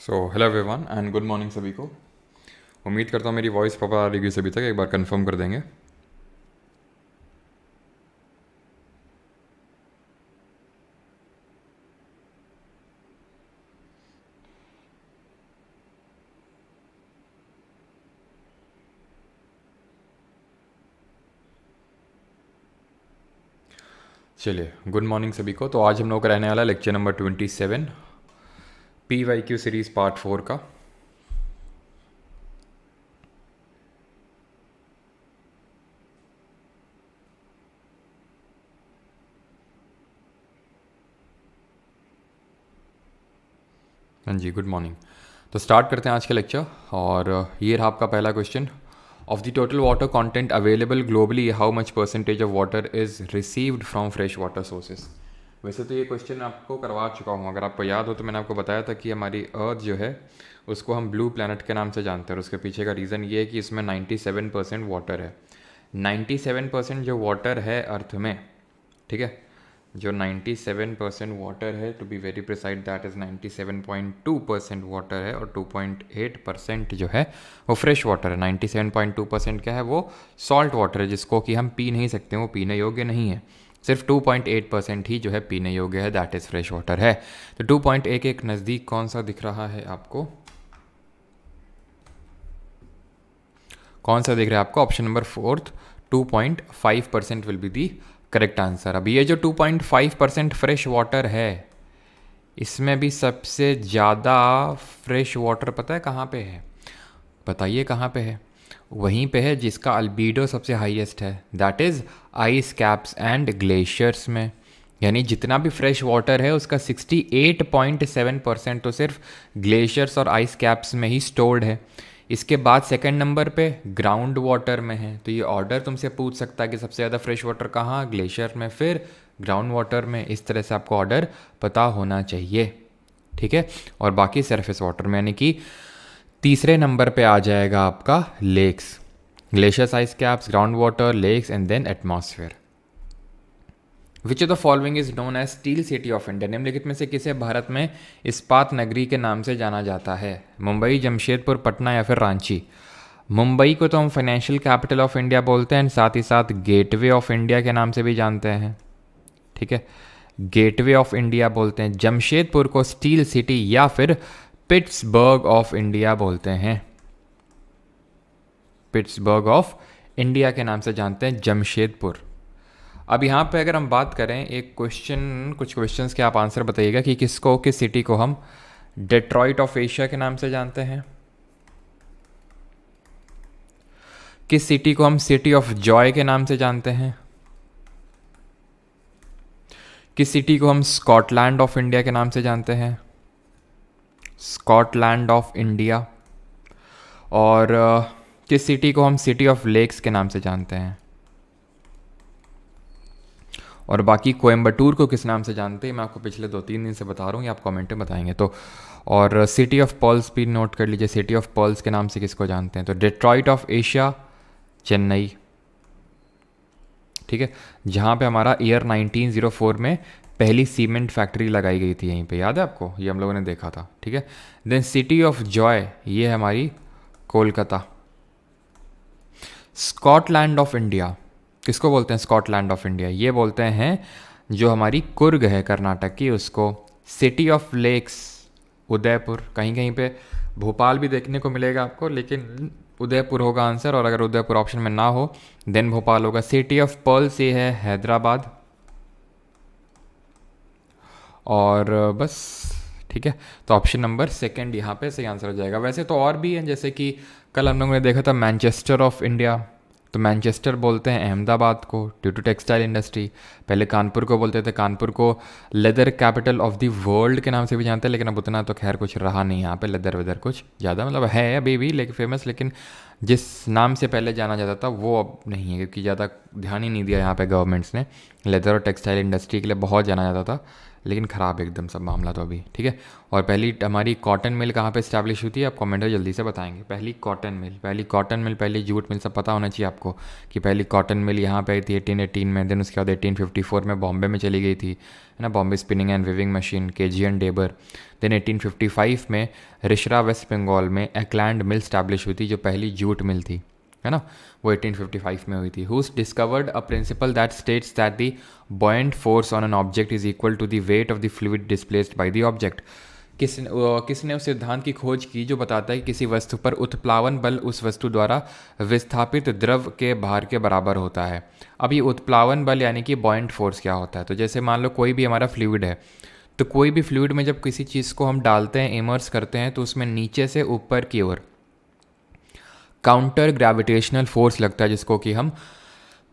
So hello everyone and good morning सभी को। उम्मीद करता हूँ मेरी वॉइस प्रॉपर आ रही है सभी तक। एक बार कंफर्म कर देंगे। चलिए, गुड मॉर्निंग सभी को। तो आज हम लोग का रहने वाला lecture number 27 PYQ series part 4 का। हाँ जी, गुड मॉर्निंग। तो स्टार्ट करते हैं आज का लेक्चर। और ये रहा आपका पहला question. Of the total water content available globally how much percentage of water is received from fresh water sources. वैसे तो ये क्वेश्चन आपको करवा चुका हूँ, अगर आपको याद हो तो मैंने आपको बताया था कि हमारी अर्थ जो है उसको हम ब्लू प्लैनेट के नाम से जानते हैं। और उसके पीछे का रीज़न ये है कि इसमें 97% वाटर है। 97% जो वाटर है अर्थ में, ठीक है, जो 97% वाटर है, to be very precise that is 97.2% water है, और 2.8% जो है वो फ्रेश वाटर है। 97.2% क्या है, वो सॉल्ट वाटर है जिसको कि हम पी नहीं सकते, वो पीने योग्य नहीं है। सिर्फ 2.8% ही जो है पीने योग्य है, दैट इज़ फ्रेश वाटर है। तो 2.11 नज़दीक कौन सा दिख रहा है आपको? कौन सा दिख रहा है आपको? Option number 4, 2.5% will be the correct answer. अब ये जो 2.5% फ्रेश वाटर है, इसमें भी सबसे ज़्यादा फ्रेश वाटर पता है कहाँ पे है? बताइए कहाँ पे है? वहीं पे है जिसका अल्बीडो सबसे हाईएस्ट है, that is ice caps and glaciers में। यानी जितना भी फ्रेश वाटर है उसका 68.7% तो सिर्फ ग्लेशियर्स और आइस कैप्स में ही स्टोर्ड है। इसके बाद सेकंड नंबर पे ग्राउंड वाटर में है। तो ये ऑर्डर तुमसे पूछ सकता है कि सबसे ज़्यादा फ्रेश वाटर कहाँ, ग्लेशियर में, फिर ग्राउंड वाटर में। इस तरह से आपको ऑर्डर पता होना चाहिए, ठीक है। और बाकी सरफेस वाटर में, यानी कि तीसरे नंबर पे आ जाएगा आपका lakes, glaciers, ice caps, ground water, lakes and then atmosphere. Which of the following is known as steel city of India. निम्नलिखित में से किसे भारत में इस्पात नगरी के नाम से जाना जाता है? मुंबई, जमशेदपुर, पटना या फिर रांची। मुंबई को तो हम फाइनेंशियल कैपिटल ऑफ इंडिया बोलते हैं, साथ ही साथ गेटवे ऑफ इंडिया के नाम से भी जानते हैं, ठीक है, गेटवे ऑफ इंडिया बोलते हैं। जमशेदपुर को स्टील सिटी या फिर पिट्सबर्ग ऑफ इंडिया बोलते हैं। पिट्सबर्ग ऑफ इंडिया के नाम से जानते हैं जमशेदपुर। अब यहाँ पे अगर हम बात करें एक क्वेश्चन, कुछ क्वेश्चंस के आप आंसर बताइएगा कि किसको, किस सिटी को हम डेट्रॉइट ऑफ एशिया के नाम से जानते हैं, किस सिटी को हम सिटी ऑफ जॉय के नाम से जानते हैं, किस सिटी को हम स्कॉटलैंड ऑफ इंडिया के नाम से जानते हैं, स्कॉटलैंड ऑफ इंडिया, और किस सिटी को हम सिटी ऑफ लेक्स के नाम से जानते हैं, और बाकी कोयम्बटूर को किस नाम से जानते हैं मैं आपको पिछले 2-3 दिन से बता रहा हूँ, ये आप कमेंट में बताएंगे। तो और सिटी ऑफ पर्ल्स भी नोट कर लीजिए, सिटी ऑफ पर्ल्स के नाम से किसको जानते हैं? तो डेट्रॉइट ऑफ एशिया, चेन्नई, ठीक है, जहाँ पे हमारा ईयर 1904 में पहली सीमेंट फैक्ट्री लगाई गई थी, यहीं पे, याद है आपको? ये हम लोगों ने देखा था, ठीक है। देन सिटी ऑफ जॉय, ये है हमारी कोलकाता। स्कॉटलैंड ऑफ इंडिया किसको बोलते हैं? स्कॉटलैंड ऑफ इंडिया ये बोलते हैं जो हमारी कुर्ग है कर्नाटक की, उसको। City of lakes, Udaipur. कहीं कहीं पे भोपाल भी देखने को मिलेगा आपको, लेकिन उदयपुर होगा आंसर, और अगर उदयपुर ऑप्शन में ना हो देन भोपाल होगा। सिटी ऑफ पर्ल्स ये है हैदराबाद, और बस, ठीक है। तो ऑप्शन नंबर 2 यहाँ पे सही आंसर हो जाएगा। वैसे तो और भी हैं, जैसे कि कल हम लोगों ने देखा था मैनचेस्टर ऑफ इंडिया, तो मैनचेस्टर बोलते हैं अहमदाबाद को ड्यू टू टेक्सटाइल इंडस्ट्री। पहले कानपुर को बोलते थे, कानपुर को leather capital of the world के नाम से भी जानते हैं, लेकिन अब उतना तो खैर कुछ रहा नहीं यहाँ पे, लेदर वेदर कुछ ज़्यादा, मतलब है अभी भी लेकिन फेमस, लेकिन जिस नाम से पहले जाना जाता था वो अब नहीं है, क्योंकि ज़्यादा ध्यान ही नहीं दिया यहाँ पे गवर्नमेंट्स ने। लेदर और टेक्सटाइल इंडस्ट्री के लिए बहुत जाना जाता था, लेकिन ख़राब है एकदम सब मामला तो अभी, ठीक है। और पहली हमारी कॉटन मिल कहाँ पे इस्टेब्लिश हुई थी, आप कमेंट में जल्दी से बताएंगे। पहली पहली जूट मिल, सब पता होना चाहिए आपको कि पहली कॉटन मिल यहाँ पे आई थी 1818 में, देन उसके बाद 1854 में बॉम्बे में चली गई थी, है ना, Bombay spinning and weaving machine, KG&, डेबर। देन 1855 में रिशरा वेस्ट बंगाल में एकलैंड मिल स्टैब्लिश हुई थी, जो पहली जूट मिल थी, है ना, वो 1855 में हुई थी। Who discovered a principle that states that the buoyant force on an object is equal to the weight of the fluid displaced by the object. किसने उस सिद्धांत की खोज की जो बताता है कि किसी वस्तु पर उत्प्लावन बल उस वस्तु द्वारा विस्थापित द्रव के भार के बराबर होता है। अब ये उत्प्लावन बल यानी कि बॉयंट फोर्स क्या होता है, तो जैसे मान लो कोई भी हमारा फ्लूइड है, तो कोई भी फ्लूइड में जब किसी चीज़ को हम डालते हैं, इमर्स करते हैं, तो उसमें नीचे से ऊपर की ओर काउंटर ग्रेविटेशनल फोर्स लगता है, जिसको कि हम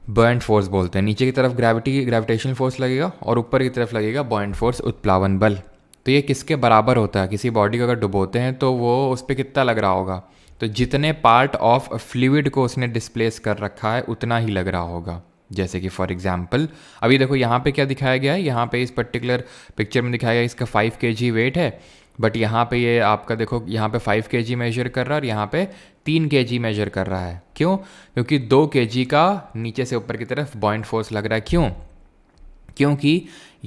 बॉयंट फोर्स बोलते हैं। नीचे की तरफ ग्रेविटेशनल फोर्स लगेगा और ऊपर की तरफ लगेगा बॉयंट फोर्स, उत्प्लावन बल। तो ये किसके बराबर होता है, किसी बॉडी को अगर डुबोते हैं तो वो उस पर कितना लग रहा होगा, तो जितने पार्ट ऑफ फ्लूइड को उसने डिस्प्लेस कर रखा है उतना ही लग रहा होगा। जैसे कि फॉर एग्जांपल अभी देखो यहाँ पे क्या दिखाया गया है, यहाँ पे इस पर्टिकुलर पिक्चर में दिखाया गया इसका 5 kg वेट है, बट यहाँ पे ये आपका देखो यहाँ पे 5 kg मेजर कर रहा है और यहाँ पे 3 kg मेजर कर रहा है। क्यों? क्योंकि 2 kg का नीचे से ऊपर की तरफ बॉयंट फोर्स लग रहा है। क्यों? क्योंकि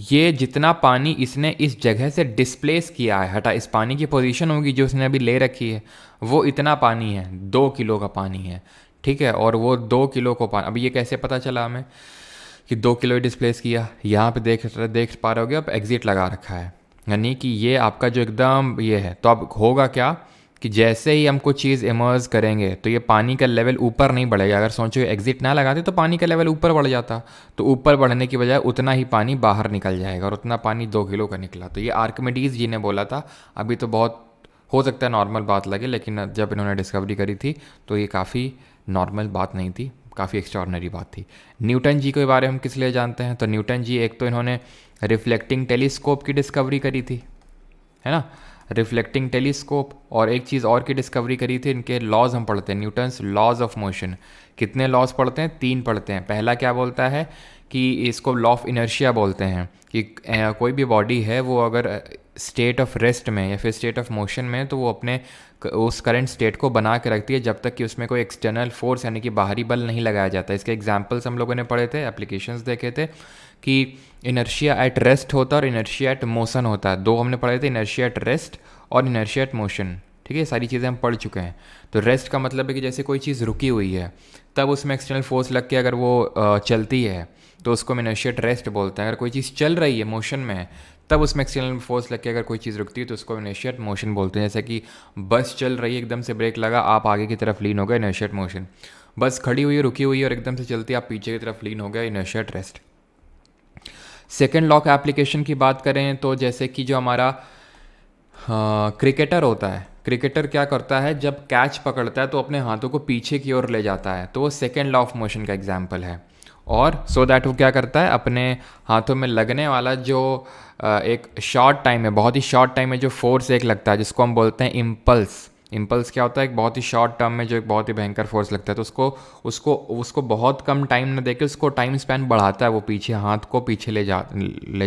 ये जितना पानी इसने इस जगह से डिस्प्लेस किया है, हटा, इस पानी की पोजीशन होगी जो उसने अभी ले रखी है, वो इतना पानी है, 2 किलो का पानी है, ठीक है। और वो 2 किलो को पानी, अभी ये कैसे पता चला हमें कि 2 किलो डिस्प्लेस किया? यहाँ पे देख पा रहे होगे आप, एग्जिट लगा रखा है, यानी कि ये आपका जो एकदम ये है। तो अब होगा क्या कि जैसे ही हम कुछ चीज़ इमर्ज करेंगे तो ये पानी का लेवल ऊपर नहीं बढ़ेगा। अगर सोचो एग्जिट ना लगाते तो पानी का लेवल ऊपर बढ़ जाता, तो ऊपर बढ़ने की बजाय उतना ही पानी बाहर निकल जाएगा, और उतना पानी 2 किलो का निकला। तो ये आर्किमिडीज़ जी ने बोला था। अभी तो बहुत हो सकता है नॉर्मल बात लगे, लेकिन जब इन्होंने डिस्कवरी करी थी तो ये काफ़ी नॉर्मल बात नहीं थी, काफ़ी एक्स्ट्रॉर्डनरी बात थी। न्यूटन जी के बारे में हम किस लिए जानते हैं, तो न्यूटन जी एक तो इन्होंने रिफ्लेक्टिंग टेलीस्कोप की डिस्कवरी करी थी, है ना, रिफ्लेक्टिंग टेलीस्कोप, और एक चीज़ और की डिस्कवरी करी थी, इनके लॉज हम पढ़ते हैं, न्यूटन्स लॉज ऑफ मोशन। कितने लॉज पढ़ते हैं? 3 पढ़ते हैं। पहला क्या बोलता है कि इसको लॉ ऑफ इनर्शिया बोलते हैं, कि कोई भी बॉडी है वो अगर स्टेट ऑफ रेस्ट में या फिर स्टेट ऑफ मोशन में, तो वो अपने उस करंट स्टेट को बना के रखती है जब तक कि उसमें कोई एक्सटर्नल फोर्स यानी कि बाहरी बल नहीं लगाया जाता। इसके एग्जांपल्स हम लोगों ने पढ़े थे, एप्लीकेशंस देखे थे कि इनर्शिया एट रेस्ट होता है और इनर्शिया एट मोशन होता है। 2 हमने पढ़े थे, इनर्शिया एट रेस्ट और इनर्शिया एट मोशन, ठीक है। सारी चीज़ें हम पढ़ चुके हैं। तो रेस्ट का मतलब है कि जैसे कोई चीज़ रुकी हुई है, तब उसमें एक्सटर्नल फोर्स लग के अगर वो चलती है तो उसको हम इनर्शिया एट रेस्ट बोलते हैं। अगर कोई चीज़ चल रही है, मोशन में है, तब उसमें एक्सटर्नल फोर्स लग के अगर कोई चीज़ रुकती है तो उसको इनर्शिया एट मोशन बोलते हैं। जैसे कि बस चल रही है, एकदम से ब्रेक लगा, आप आगे की तरफ लीन हो गए, इनर्शिया एट मोशन। बस खड़ी हुई है, रुकी हुई है और एकदम से चलती है, आप पीछे की तरफ लीन हो गए, inertia at rest. Second law का एप्लीकेशन की बात करें तो जैसे कि जो हमारा क्रिकेटर होता है, क्रिकेटर क्या करता है, जब कैच पकड़ता है तो अपने हाथों को पीछे की ओर ले जाता है, तो वो सेकेंड लॉ ऑफ मोशन का एग्जाम्पल है। और सो दैट वो क्या करता है, अपने हाथों में लगने वाला जो एक शॉर्ट टाइम है, बहुत ही शॉर्ट टाइम में जो फोर्स एक लगता है, जिसको हम बोलते हैं इम्पल्स। इम्पल्स क्या होता है, एक बहुत ही शॉर्ट टर्म में जो एक बहुत ही भयंकर फोर्स लगता है, तो उसको बहुत कम टाइम न देके उसको टाइम स्पैन बढ़ाता है, वो पीछे हाथ को पीछे ले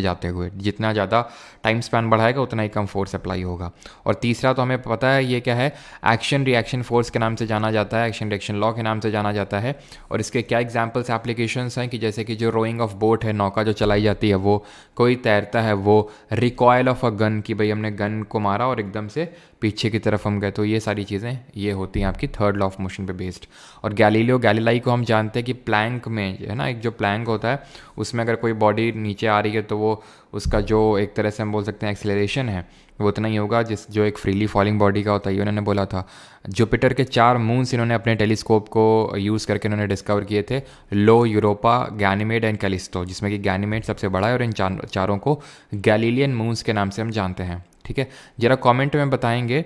जाते हुए। जितना ज़्यादा टाइम स्पैन बढ़ाएगा उतना ही कम फोर्स अप्लाई होगा। और तीसरा तो हमें पता है ये क्या है, एक्शन रिएक्शन फोर्स के नाम से जाना जाता है, एक्शन रिएक्शन लॉ के नाम से जाना जाता है। और इसके क्या एग्जाम्पल्स एप्लीकेशंस हैं कि जैसे कि जो रोइंग ऑफ बोट है, नौका जो चलाई जाती है, वो कोई तैरता है, वो रिकॉयल ऑफ अ गन, कि भाई हमने गन को मारा और एकदम से पीछे की तरफ हम गए, तो ये सारी चीज़ें ये होती हैं आपकी थर्ड लॉ ऑफ मोशन पे बेस्ड। और गैलीलियो गैलीलाई को हम जानते हैं कि प्लैंक में है ना, एक जो प्लैंक होता है उसमें अगर कोई बॉडी नीचे आ रही है तो वो उसका जो एक तरह से हम बोल सकते हैं एक्सेलरेशन है वो उतना ही होगा जो एक फ्रीली फॉलिंग बॉडी का होता है। ये उन्होंने बोला था। जुपिटर के 4 मून्स इन्होंने अपने टेलीस्कोप को यूज़ करके उन्होंने डिस्कवर किए थे, लो, यूरोपा, गैनीमेड एंड कैलिस्टो, जिसमें कि गैनीमेड सबसे बड़ा है और इन चारों को गैलीलियन मून्स के नाम से हम जानते हैं, ठीक है। जरा कमेंट में बताएंगे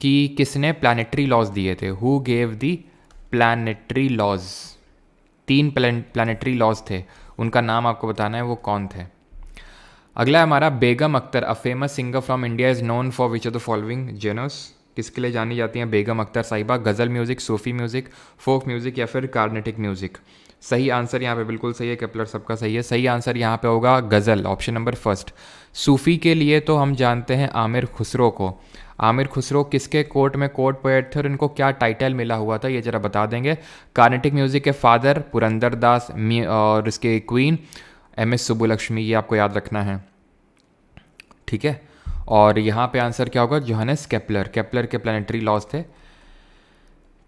कि किसने प्लानिटरी लॉज दिए थे, who gave the planetary laws. 3 planetary laws थे, उनका नाम आपको बताना है वो कौन थे। अगला है हमारा Begum Akhtar, a famous singer from India, is known for which of the following genres. किसके लिए जानी जाती हैं? Begum Akhtar Sahiba. Ghazal music, Sufi music, folk music या फिर कार्नेटिक म्यूज़िक? सही आंसर यहाँ पे बिल्कुल सही है केपलर, सबका सही है। सही आंसर यहाँ पे होगा गज़ल, ऑप्शन नंबर फर्स्ट। सूफ़ी के लिए तो हम जानते हैं आमिर खुसरो को। आमिर खुसरो किसके कोर्ट में कोर्ट पोएट थे और इनको क्या टाइटल मिला हुआ था, ये ज़रा बता देंगे। कार्नेटिक म्यूज़िक के फादर पुरंदर दास और इसके क्वीन MS सुब्बुलक्ष्मी, ये आपको याद रखना है, ठीक है। और यहाँ पे आंसर क्या होगा? Johannes Kepler. केपलर के प्लानिटरी लॉज थे।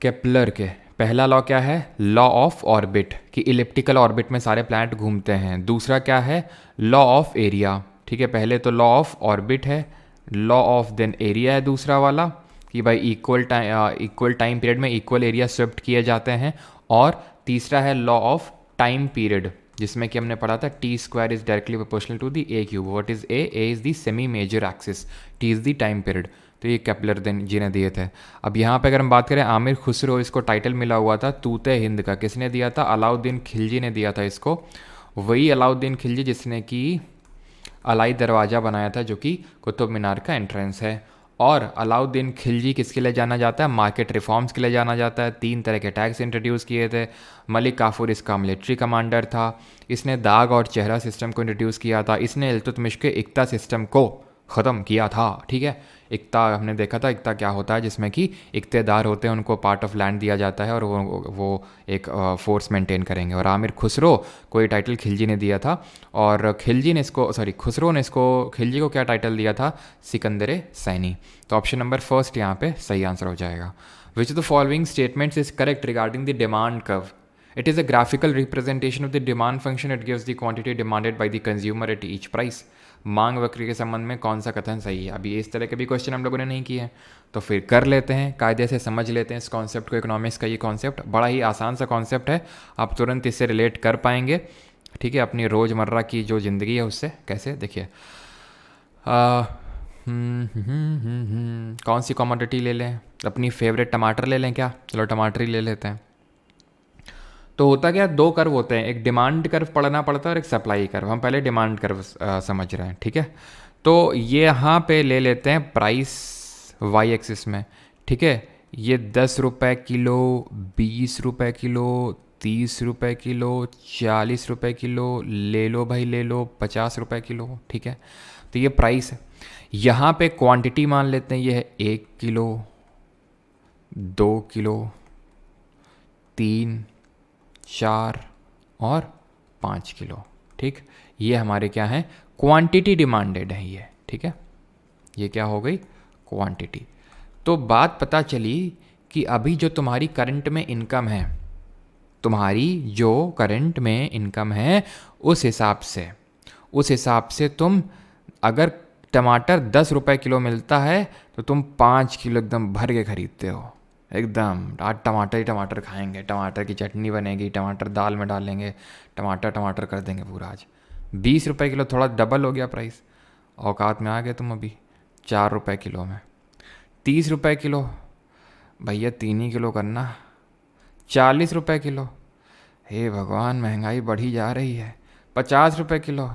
केपलर के पहला लॉ क्या है? लॉ ऑफ ऑर्बिट, कि इलिप्टिकल ऑर्बिट में सारे प्लैनेट घूमते हैं। दूसरा क्या है? लॉ ऑफ एरिया, ठीक है। पहले तो लॉ ऑफ ऑर्बिट है, लॉ ऑफ देन एरिया है दूसरा वाला, कि भाई इक्वल टाइम पीरियड में इक्वल एरिया स्वेप्ट किए जाते हैं। और तीसरा है लॉ ऑफ टाइम पीरियड, जिसमें कि हमने पढ़ा था T square is directly proportional to the a cube. What is a? A is the semi major axis, T is the time period. तो ये केपलर जी ने दिए थे। अब यहाँ पे अगर हम बात करें आमिर खुसरो, इसको टाइटल मिला हुआ था तूते हिंद का। किसने दिया था? अलाउद्दीन खिलजी ने दिया था इसको। वही अलाउद्दीन खिलजी जिसने कि अलाई दरवाज़ा बनाया था, जो कि कुतुब मीनार का एंट्रेंस है। और अलाउद्दीन खिलजी किसके लिए जाना जाता है? मार्केट रिफॉर्म्स के लिए जाना जाता है। 3 तरह के टैक्स इंट्रोड्यूस किए थे। मलिक काफूर इसका मिलिट्री कमांडर था। इसने दाग और चेहरा सिस्टम को इंट्रोड्यूस किया था। इसने इल्तुतमिश के इक्ता सिस्टम को ख़त्म किया था, ठीक है। इक्ता हमने देखा था, इक्ता क्या होता है, जिसमें कि इक्तेदार होते हैं, उनको पार्ट ऑफ लैंड दिया जाता है और वो एक फोर्स मेंटेन करेंगे। और आमिर खुसरो को ये टाइटल खिलजी ने दिया था। और खुसरो ने इसको खिलजी को क्या टाइटल दिया था? सिकंदर सैनी। तो ऑप्शन नंबर फर्स्ट यहाँ पे सही आंसर हो जाएगा। विच of the following statements is correct regarding the demand curve? It is a graphical representation of the demand function. It gives the quantity demanded by the consumer at each price. मांग वक्र के संबंध में कौन सा कथन सही है? अभी इस तरह के भी क्वेश्चन हम लोगों ने नहीं किए हैं, तो फिर कर लेते हैं, कायदे से समझ लेते हैं इस कॉन्सेप्ट को। इकोनॉमिक्स का ये कॉन्सेप्ट बड़ा ही आसान सा कॉन्सेप्ट है, आप तुरंत इससे रिलेट कर पाएंगे, ठीक है, अपनी रोज़मर्रा की जो ज़िंदगी है उससे। कैसे? देखिए, कौन सी कॉमोडिटी ले लें? अपनी फेवरेट टमाटर ले लें क्या? चलो टमाटर ही ले लेते हैं। तो होता क्या, 2 कर्व होते हैं, एक डिमांड कर्व पढ़ना पड़ता है और एक सप्लाई कर्व। हम पहले डिमांड कर्व समझ रहे हैं, ठीक है। तो ये यहाँ पे ले लेते हैं प्राइस वाई एक्सिस में, ठीक है। ये 10 रुपये किलो, 20 रुपये किलो, 30 रुपये किलो, 40 रुपये किलो, ले लो भाई ले लो, 50 रुपये किलो, ठीक है। तो ये प्राइस है। यहाँ पे क्वांटिटी मान लेते हैं, ये है 1 किलो, 2 किलो, 3, 4 और 5 किलो, ठीक। ये हमारे क्या है? क्वांटिटी डिमांडेड है ये, ठीक है। ये क्या हो गई? क्वांटिटी। तो बात पता चली कि अभी जो तुम्हारी करंट में इनकम है, तुम्हारी जो करंट में इनकम है, उस हिसाब से तुम, अगर टमाटर 10 रुपये किलो मिलता है तो तुम 5 किलो एकदम भर के खरीदते हो। एकदम आज टमाटर ही टमाटर खाएंगे, टमाटर की चटनी बनेगी, टमाटर दाल में डालेंगे, टमाटर कर देंगे पूरा आज। 20 रुपये किलो, थोड़ा डबल हो गया प्राइस, औकात में आ गए तुम अभी 4 रुपये किलो में। 30 रुपये किलो, भैया 3 ही किलो करना। 40 रुपये किलो, हे भगवान महंगाई बढ़ी जा रही है। 50 रुपये किलो,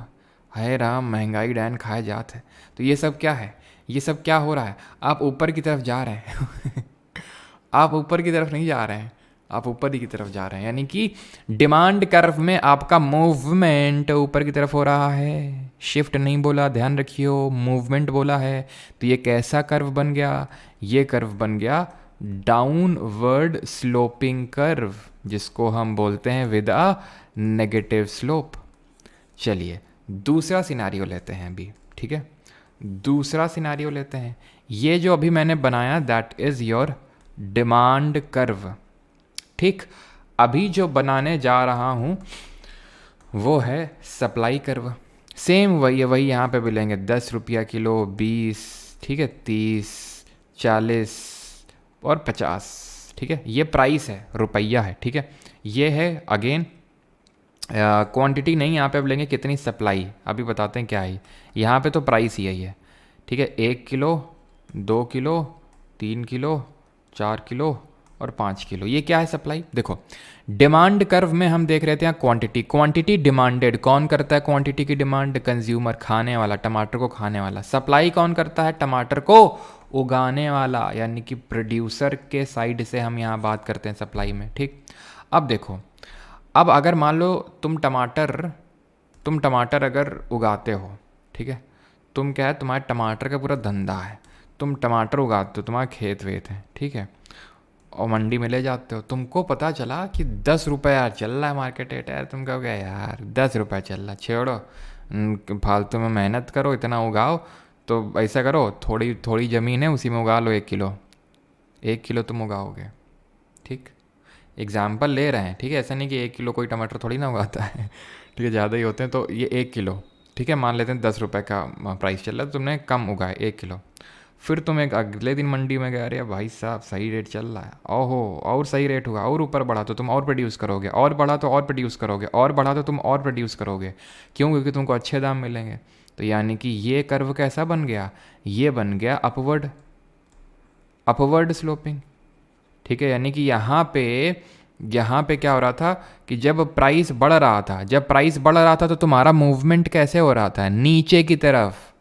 है राम महंगाई डैन खाए जात है। तो ये सब क्या है? ये सब क्या हो रहा है? आप ऊपर की तरफ जा रहे हैं आप ऊपर की तरफ नहीं जा रहे हैं, आप ऊपर ही की तरफ जा रहे हैं, यानी कि डिमांड कर्व में आपका मूवमेंट ऊपर की तरफ हो रहा है। शिफ्ट नहीं बोला, ध्यान रखियो, मूवमेंट बोला है। तो ये कैसा कर्व बन गया? ये कर्व बन गया डाउनवर्ड स्लोपिंग कर्व, जिसको हम बोलते हैं विद अ नेगेटिव स्लोप। चलिए दूसरा सिनारियो लेते हैं अभी, ठीक है। दूसरा सिनारियो लेते हैं। ये जो अभी मैंने बनाया that is your demand curve, ठीक। अभी जो बनाने जा रहा हूँ वो है सप्लाई कर्व। सेम वही यहाँ पे भी लेंगे। 10 रुपया किलो, 20, ठीक है, 30, 40 और 50, ठीक है। ये प्राइस है, रुपया है, ठीक है। ये है अगेन क्वांटिटी नहीं, यहाँ पे अब लेंगे कितनी सप्लाई। अभी बताते हैं क्या है। यहाँ पे तो प्राइस ही है, ठीक है। 1 किलो, 2 किलो, 3 किलो, 4 किलो और 5 किलो। ये क्या है? सप्लाई। देखो डिमांड कर्व में हम देख रहे थे यहाँ क्वांटिटी डिमांडेड। कौन करता है क्वांटिटी की डिमांड? कंज्यूमर, खाने वाला, टमाटर को खाने वाला। सप्लाई कौन करता है? टमाटर को उगाने वाला यानी कि प्रोड्यूसर के साइड से हम यहाँ बात करते हैं सप्लाई में, ठीक। अब देखो, अब अगर मान लो तुम टमाटर अगर उगाते हो, ठीक है, तुम क्या है, तुम्हारे टमाटर का पूरा धंधा है, तुम टमाटर उगाते हो, तुम्हारा खेत वेत है, ठीक है, और मंडी में ले जाते हो, तुमको पता चला कि 10 रुपये यार चल रहा है मार्केट रेट, यार तुम कहोगे यार 10 रुपये चल रहा, छोड़ो, फालतू में मेहनत करो, इतना उगाओ, तो ऐसा करो, थोड़ी थोड़ी ज़मीन है उसी में उगा लो 1 किलो, 1 किलो तुम उगाओगे, ठीक। एग्जाम्पल ले रहे हैं, ठीक है, ऐसा नहीं कि 1 किलो कोई टमाटर थोड़ी ना उगाता है, ठीक है, ज़्यादा ही होते हैं, तो ये 1 किलो, ठीक है, मान लेते हैं 10 रुपये का प्राइस चल रहा है, तुमने कम उगाए 1 किलो, फिर तुम एक अगले दिन मंडी में गए, अरे भाई साहब सही रेट चल रहा है, ओहो और सही रेट हुआ, और ऊपर बढ़ा तो तुम और प्रोड्यूस करोगे, और बढ़ा तो और प्रोड्यूस करोगे, और बढ़ा तो तुम और प्रोड्यूस करोगे, क्यों? क्योंकि तुमको अच्छे दाम मिलेंगे। तो यानी कि ये कर्व कैसा बन गया, ये बन गया अपवर्ड स्लोपिंग, ठीक है। यानी कि यहाँ पे क्या हो रहा था कि जब प्राइस बढ़ रहा था तो तुम्हारा मूवमेंट कैसे हो रहा था, नीचे की तरफ।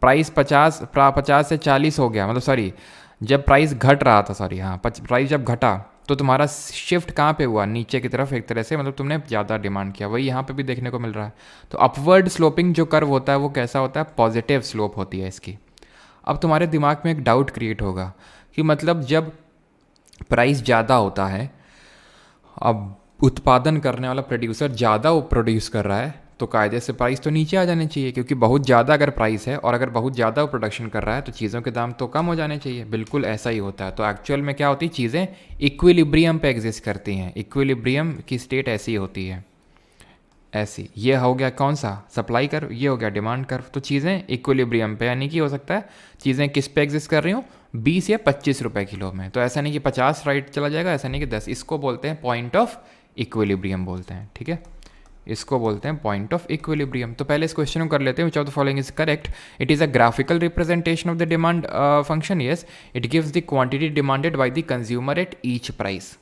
प्राइस 50 से 40 हो गया, मतलब सॉरी, जब प्राइस घट रहा था, सॉरी हाँ, प्राइस जब घटा तो तुम्हारा शिफ्ट कहाँ पे हुआ, नीचे की तरफ एक तरह से, मतलब तुमने ज़्यादा डिमांड किया। वही यहाँ पे भी देखने को मिल रहा है। तो अपवर्ड स्लोपिंग जो कर्व होता है वो कैसा होता है, पॉजिटिव स्लोप होती है इसकी। अब तुम्हारे दिमाग में एक डाउट क्रिएट होगा कि मतलब जब प्राइस ज़्यादा होता है, अब उत्पादन करने वाला प्रोड्यूसर ज़्यादा प्रोड्यूस कर रहा है, तो कायदे से प्राइस तो नीचे आ जाने चाहिए, क्योंकि बहुत ज़्यादा अगर प्राइस है और अगर बहुत ज़्यादा प्रोडक्शन कर रहा है तो चीज़ों के दाम तो कम हो जाने चाहिए। बिल्कुल ऐसा ही होता है। तो एक्चुअल में क्या होती है, चीज़ें इक्विलिब्रियम पे एग्जिस्ट करती हैं। इक्विलिब्रियम की स्टेट ऐसी होती है, ऐसी। ये हो गया कौन सा, सप्लाई कर्व, ये हो गया डिमांड कर्व। तो चीज़ें इक्विलिब्रियम पे, यानी कि हो सकता है चीज़ें किस पे एग्जिस्ट कर रही हूँ, 20 या 25 रुपये किलो में। तो ऐसा नहीं कि 50 राइट चला जाएगा, ऐसा नहीं कि 10। इसको बोलते हैं पॉइंट ऑफ इक्विलिब्रियम बोलते हैं, ठीक है, इसको बोलते हैं पॉइंट ऑफ इक्विलिब्रियम। तो पहले इस क्वेश्चन को कर लेते हैं, which of the following is correct. It is a graphical representation of the demand function, yes. It gives the quantity demanded by the consumer at each price.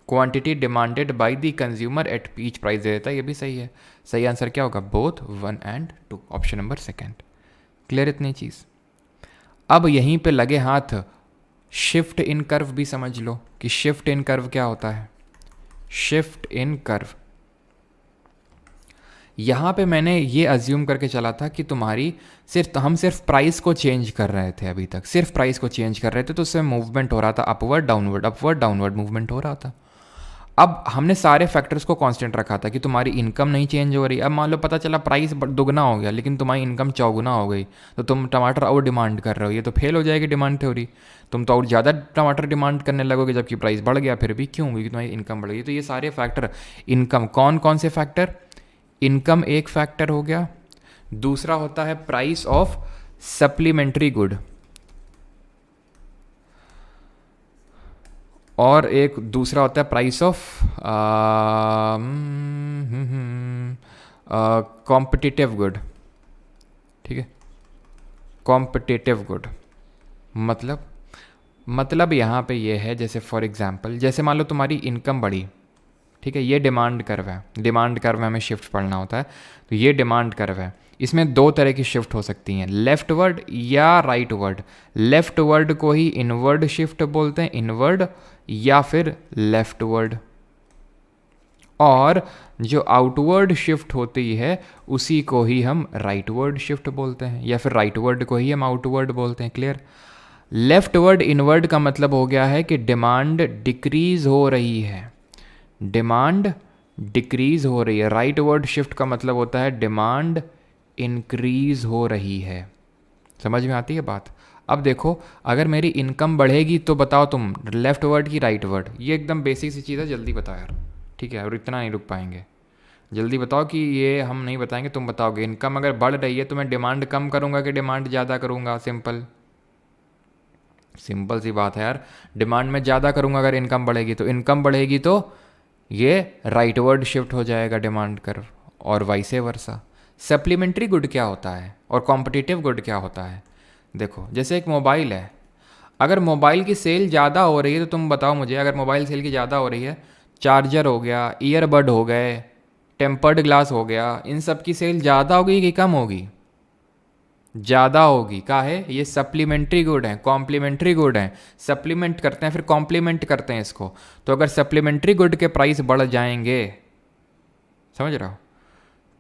Quantity demanded by the consumer at each price दे देता है, ये भी सही है। सही answer क्या होगा, both 1 and 2, option number 2। Clear इतनी चीज़। अब यहीं पे लगे हाथ शिफ्ट इन कर्व भी समझ लो कि शिफ्ट इन कर्व क्या होता है। शिफ्ट इन कर्व, यहाँ पे मैंने ये अज्यूम करके चला था कि हम सिर्फ प्राइस को चेंज कर रहे थे, अभी तक सिर्फ प्राइस को चेंज कर रहे थे, तो उससे मूवमेंट हो रहा था अपवर्ड डाउनवर्ड मूवमेंट हो रहा था। अब हमने सारे फैक्टर्स को कांस्टेंट रखा था कि तुम्हारी इनकम नहीं चेंज हो रही। अब मान लो पता चला प्राइस दुगना हो गया लेकिन तुम्हारी इनकम चौगुना हो गई, तो तुम टमाटर और डिमांड कर रहे हो, ये तो फेल हो जाएगी डिमांड थ्योरी। तुम तो और ज़्यादा टमाटर डिमांड करने लगोगे जबकि प्राइस बढ़ गया, फिर भी क्यों, क्योंकि तुम्हारी इनकम बढ़ गई। तो ये सारे फैक्टर, इनकम, कौन कौन से फैक्टर, इनकम एक फैक्टर हो गया, दूसरा होता है प्राइस ऑफ सप्लीमेंट्री गुड, और एक दूसरा होता है प्राइस ऑफ कॉम्पिटिटिव गुड, ठीक है, कॉम्पिटिटिव गुड। मतलब यहाँ पे ये है, जैसे फॉर एग्जांपल, जैसे मान लो तुम्हारी इनकम बढ़ी, ठीक है, ये डिमांड कर्व है। डिमांड कर्व में हमें शिफ्ट पढ़ना होता है, तो ये डिमांड कर्व है। इसमें दो तरह की शिफ्ट हो सकती हैं, लेफ्टवर्ड या राइटवर्ड। लेफ्टवर्ड को ही इनवर्ड शिफ्ट बोलते हैं, इनवर्ड या फिर लेफ्टवर्ड। और जो आउटवर्ड शिफ्ट होती है उसी को ही हम राइटवर्ड शिफ्ट बोलते हैं, या फिर राइटवर्ड को ही हम आउटवर्ड बोलते हैं। क्लियर। लेफ्टवर्ड इनवर्ड का मतलब हो गया है कि डिमांड डिक्रीज हो रही है, डिमांड डिक्रीज हो रही है। राइटवर्ड शिफ्ट का मतलब होता है डिमांड इंक्रीज हो रही है। समझ में आती है बात। अब देखो, अगर मेरी इनकम बढ़ेगी तो बताओ तुम लेफ्ट वर्ड की राइट वर्ड, ये एकदम बेसिक सी चीज़ है, जल्दी बताओ यार, ठीक है, और इतना नहीं रुक पाएंगे, जल्दी बताओ। कि ये हम नहीं बताएंगे, तुम बताओगे। इनकम अगर बढ़ रही है तो मैं डिमांड कम करूँगा कि डिमांड ज़्यादा करूँगा, सिंपल सी बात है यार, डिमांड में ज़्यादा करूँगा अगर इनकम बढ़ेगी तो। इनकम बढ़ेगी तो ये राइटवर्ड शिफ्ट हो जाएगा डिमांड कर्व, और वाइसे वर्सा। सप्लीमेंट्री गुड क्या होता है और कॉम्पिटिटिव गुड क्या होता है, देखो जैसे एक मोबाइल है, अगर मोबाइल की सेल ज़्यादा हो रही है तो तुम बताओ मुझे, अगर मोबाइल सेल की ज़्यादा हो रही है, चार्जर हो गया, ईयरबड हो गए, टेम्पर्ड ग्लास हो गया, इन सब की सेल ज़्यादा होगी कि कम होगी, ज़्यादा होगी। का है ये सप्लीमेंट्री गुड है, कॉम्प्लीमेंट्री गुड है, सप्लीमेंट करते हैं फिर कॉम्प्लीमेंट करते हैं इसको। तो अगर सप्लीमेंट्री गुड के प्राइस बढ़ जाएंगे, समझ रहे हो,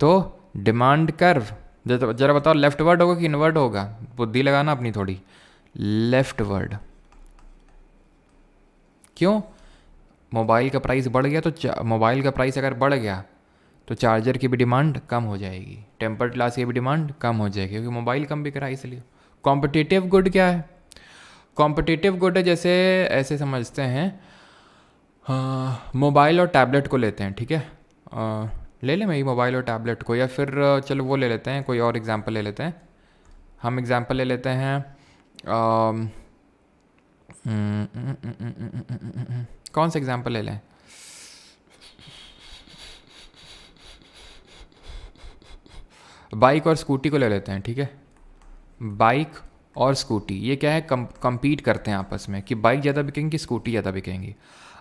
तो डिमांड कर्व जरा बताओ लेफ्ट वर्ड होगा कि इनवर्ड होगा, बुद्धि लगाना अपनी थोड़ी। Left word. क्यों? मोबाइल का प्राइस बढ़ गया तो मोबाइल का प्राइस अगर बढ़ गया तो चार्जर की भी डिमांड कम हो जाएगी, टेम्पर ग्लास की भी डिमांड कम हो जाएगी, क्योंकि मोबाइल कम बिक रहा है इसलिए। कॉम्पिटिटिव गुड क्या है? कॉम्पिटिटिव गुड है जैसे ऐसे समझते हैं, मोबाइल और टैबलेट को लेते हैं, ठीक है, ले लें भाई मोबाइल और टैबलेट को, या फिर चलो वो ले लेते हैं, कोई और एग्जांपल ले लेते हैं। हम एग्जांपल ले लेते हैं कौन सा एग्जांपल ले लें? बाइक और स्कूटी को ले लेते हैं, ठीक है। बाइक और स्कूटी ये क्या है, compete करते हैं आपस में कि बाइक ज़्यादा बिकेंगी कि स्कूटी ज़्यादा बिकेंगी।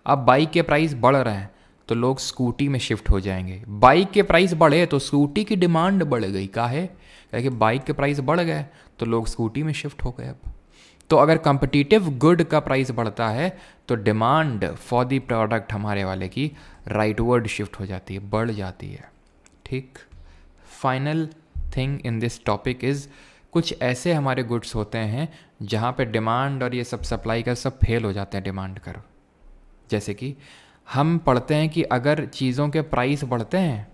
अब बाइक के प्राइस बढ़ रहे हैं तो लोग स्कूटी में शिफ्ट हो जाएंगे, बाइक के प्राइस बढ़े तो स्कूटी की डिमांड बढ़ गई। का है कि बाइक के प्राइस बढ़ गए तो लोग स्कूटी में शिफ्ट हो गए। अब तो अगर कम्पिटिटिव गुड का प्राइस बढ़ता है तो डिमांड फॉर दी प्रोडक्ट हमारे वाले की राइटवर्ड शिफ्ट हो जाती है, बढ़ जाती है, ठीक। Final thing in this topic is, कुछ ऐसे हमारे गुड्स होते हैं जहाँ पे डिमांड और ये सब सप्लाई का सब फेल हो जाते हैं डिमांड कर्व। जैसे कि हम पढ़ते हैं कि अगर चीज़ों के प्राइस बढ़ते हैं,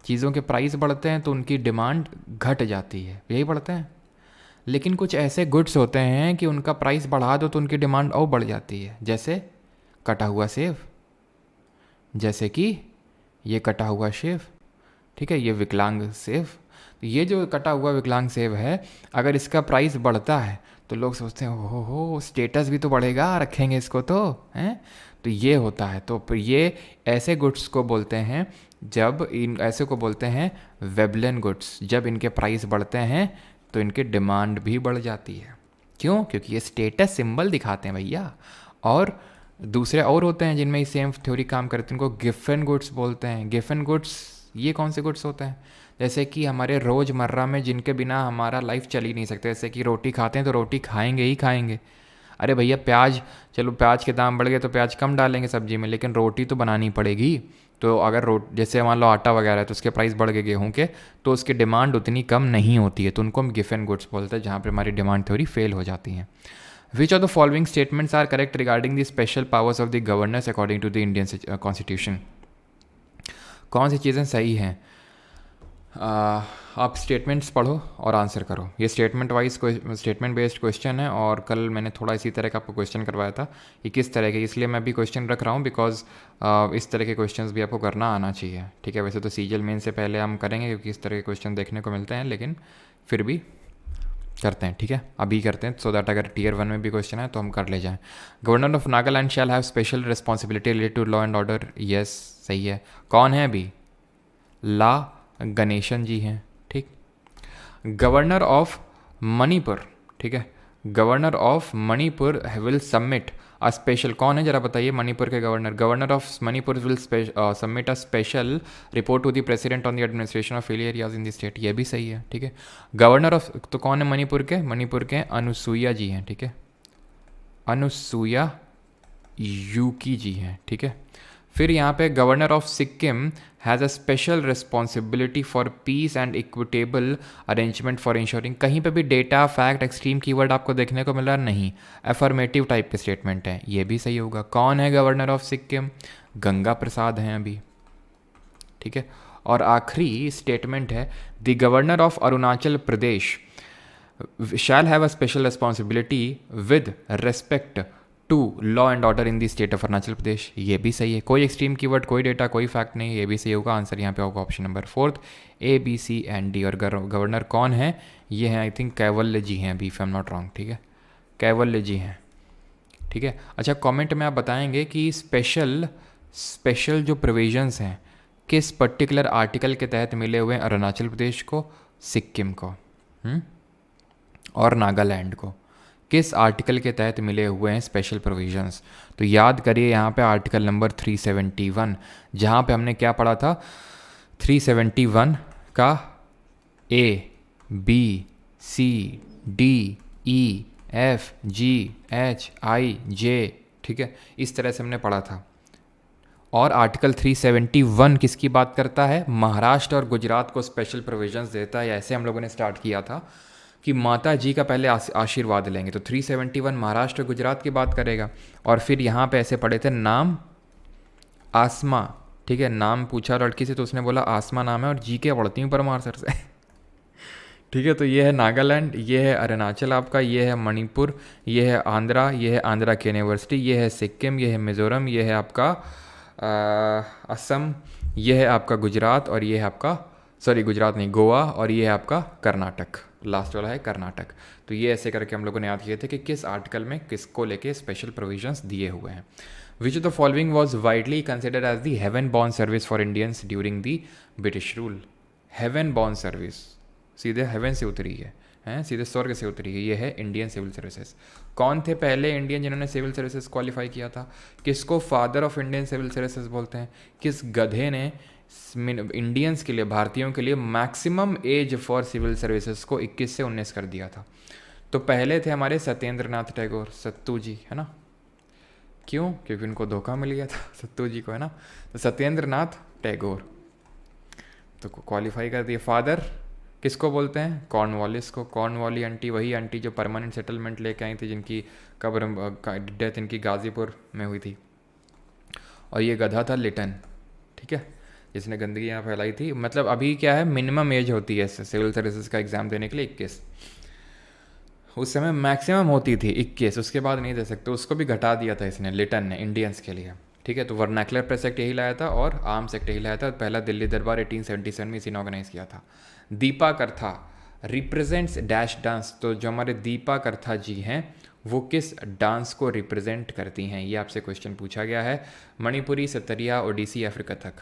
चीज़ों के प्राइस बढ़ते हैं तो उनकी डिमांड घट जाती है, यही पढ़ते हैं। लेकिन कुछ ऐसे गुड्स होते हैं कि उनका प्राइस बढ़ा दो तो उनकी डिमांड और बढ़ जाती है, जैसे कटा हुआ सेब, जैसे कि ये कटा हुआ सेब, ठीक है, ये विकलांग सेब। तो ये जो कटा हुआ विकलांग सेब है, अगर इसका प्राइस बढ़ता है तो लोग सोचते हैं हो स्टेटस भी तो बढ़ेगा, रखेंगे इसको तो, हैं। तो ये होता है। तो ये ऐसे गुड्स को बोलते हैं, जब इन ऐसे को बोलते हैं वेबलेन गुड्स। जब इनके प्राइस बढ़ते हैं तो इनकी डिमांड भी बढ़ जाती है। क्यों? क्योंकि ये स्टेटस सिंबल दिखाते हैं भैया। और दूसरे और होते हैं जिनमें सेम थ्योरी काम करते हैं, उनको गिफन गुड्स बोलते हैं। गिफन गुड्स ये कौन से गुड्स होते हैं? जैसे कि हमारे रोज़मर्रा में जिनके बिना हमारा लाइफ चल ही नहीं सकता। जैसे कि रोटी खाते हैं तो रोटी खाएंगे ही खाएंगे। अरे भैया प्याज, चलो प्याज के दाम बढ़ गए तो प्याज कम डालेंगे सब्जी में, लेकिन रोटी तो बनानी पड़ेगी। तो अगर जैसे मान लो आटा वगैरह है तो उसके प्राइस बढ़ गए गेहूं के, तो उसकी डिमांड उतनी कम नहीं होती है, तो उनको हम गिफन गुड्स बोलते हैं, जहाँ पर हमारी डिमांड थ्योरी फेल हो जाती है। Which of the following statements are correct regarding the special powers of the governors according to the Indian constitution? कौन सी चीज़ें सही हैं? आप स्टेटमेंट्स पढ़ो और आंसर करो। ये स्टेटमेंट बेस्ड क्वेश्चन है, और कल मैंने थोड़ा इसी तरह का आपको क्वेश्चन करवाया था कि किस तरह के, इसलिए मैं भी क्वेश्चन रख रहा हूँ बिकॉज इस तरह के क्वेश्चंस भी आपको करना आना चाहिए, ठीक है। वैसे तो सीजीएल मेन से पहले हम करेंगे क्योंकि इस तरह के क्वेश्चन देखने को मिलते हैं, लेकिन फिर भी करते हैं, ठीक है, अभी करते हैं, सो दैट अगर टियर 1 में भी क्वेश्चन है तो हम कर ले जाएं। Governor of Nagaland shall have special responsibility related to law and order. Yes, सही है। कौन है अभी? ला गणेशन जी हैं, ठीक। गवर्नर ऑफ मणिपुर, ठीक है, governor of Manipur will submit a special, कौन है जरा बताइए मणिपुर के governor? Governor of Manipur will submit a special report to the president on the administration of failure areas in the state. ये भी सही है, ठीक है। गवर्नर ऑफ, तो कौन है मणिपुर के? मणिपुर के अनुसुईया जी हैं, ठीक है, अनुसुईया यूकी जी हैं, ठीक है। फिर यहाँ पे governor of Sikkim has a special responsibility for piece and equitable arrangement for ensuring. कहीं पे भी डेटा, फैक्ट, एक्सट्रीम कीवर्ड आपको देखने को मिल रहा नहीं, अफर्मेटिव टाइप के स्टेटमेंट है, ये भी सही होगा। कौन है गवर्नर ऑफ सिक्किम? गंगा प्रसाद हैं अभी, ठीक है। और आखिरी स्टेटमेंट है the governor of Arunachal Pradesh shall have a special responsibility with respect to law and order in the state of Arunachal Pradesh. ये भी सही है। कोई एक्सट्रीम कीवर्ड, कोई डेटा, कोई फैक्ट नहीं, ये भी सही होगा। आंसर यहाँ पे होगा option number 4, A, B, C and D। और गवर्नर कौन है? ये हैं आई थिंक कैवल्य जी हैं अभी, if I am not wrong, ठीक है, कैवल्य जी हैं, ठीक है। अच्छा, कमेंट में आप बताएंगे कि स्पेशल जो प्रोविजंस हैं किस पर्टिकुलर आर्टिकल के तहत मिले हुए हैं अरुणाचल प्रदेश को, सिक्किम को और नागालैंड को, किस आर्टिकल के तहत मिले हुए हैं स्पेशल प्रोविजंस? तो याद करिए यहाँ पे आर्टिकल नंबर 371, जहाँ पे हमने क्या पढ़ा था? 371 का A, B, CDEFGHIJ, ठीक है, इस तरह से हमने पढ़ा था। और आर्टिकल 371 किसकी बात करता है? महाराष्ट्र और गुजरात को स्पेशल प्रोविजंस देता है। ऐसे हम लोगों ने स्टार्ट किया था कि माता जी का पहले आशीर्वाद लेंगे, तो 371 महाराष्ट्र गुजरात की बात करेगा। और फिर यहाँ पे ऐसे पढ़े थे, नाम आसमा, ठीक है, नाम पूछा लड़की से तो उसने बोला आसमा नाम है, और जी के पढ़ती हूँ परमार सर से ठीक है, तो ये है नागालैंड, ये है अरुणाचल आपका, ये है मणिपुर, ये है आंध्रा, ये है आंध्रा की यूनिवर्सिटी, ये है सिक्किम, ये है मिज़ोरम, ये है आपका असम, ये है आपका गुजरात, और ये है आपका, सॉरी गुजरात नहीं, गोवा, और ये है आपका कर्नाटक, लास्ट वाला है कर्नाटक। तो ये ऐसे करके हम लोगों ने याद किए थे कि किस आर्टिकल में किसको लेके स्पेशल प्रोविजंस दिए हुए हैं। Which of the following was widely considered as the heaven born service for Indians during the British rule. Heaven born service, सीधे हेवन से उतरी है, हैं, सीधे स्वर्ग से उतरी है, ये है इंडियन सिविल सर्विसेज। कौन थे पहले इंडियन जिन्होंने सिविल सर्विसेज क्वालिफाई किया था? किसको father of Indian civil services बोलते हैं? किस गधे ने इंडियंस के लिए, भारतीयों के लिए maximum age for civil services को 21 से 19 कर दिया था? तो पहले थे हमारे सत्येंद्र नाथ टैगोर, सत्तू जी, है ना। क्यों? क्योंकि उनको धोखा मिल गया था सत्तू जी को, है ना। तो सत्येंद्र नाथ टैगोर तो क्वालिफाई कर दिए। फादर किसको बोलते हैं? कॉर्नवालिस को। कॉर्नवाली आंटी, वही आंटी जो परमानेंट सेटलमेंट लेके आई थी, जिनकी कब्र, डेथ इनकी गाज़ीपुर में हुई थी। और ये गधा था लिटन, ठीक है, जिसने गंदगी यहाँ फैलाई थी। मतलब अभी क्या है, मिनिमम एज होती है सिविल सर्विसेज का एग्ज़ाम देने के लिए 21, उस समय मैक्सिमम होती थी 21, उसके बाद नहीं दे सकते, उसको भी घटा दिया था इसने, लिटन ने, इंडियंस के लिए, ठीक है। तो वर्नाकुलर प्रेस एक्ट यही लाया था और आर्म्स एक्ट यही लाया था। पहला दिल्ली दरबार 1877 में इसी ने ऑर्गेनाइज किया था। दीपा करथा रिप्रेजेंट्स डैश डांस, तो जो हमारे दीपा करथा जी हैं वो किस डांस को रिप्रेजेंट करती हैं, ये आपसे क्वेश्चन पूछा गया है। मणिपुरी, सतरिया, ओडिसी या फिर कथक?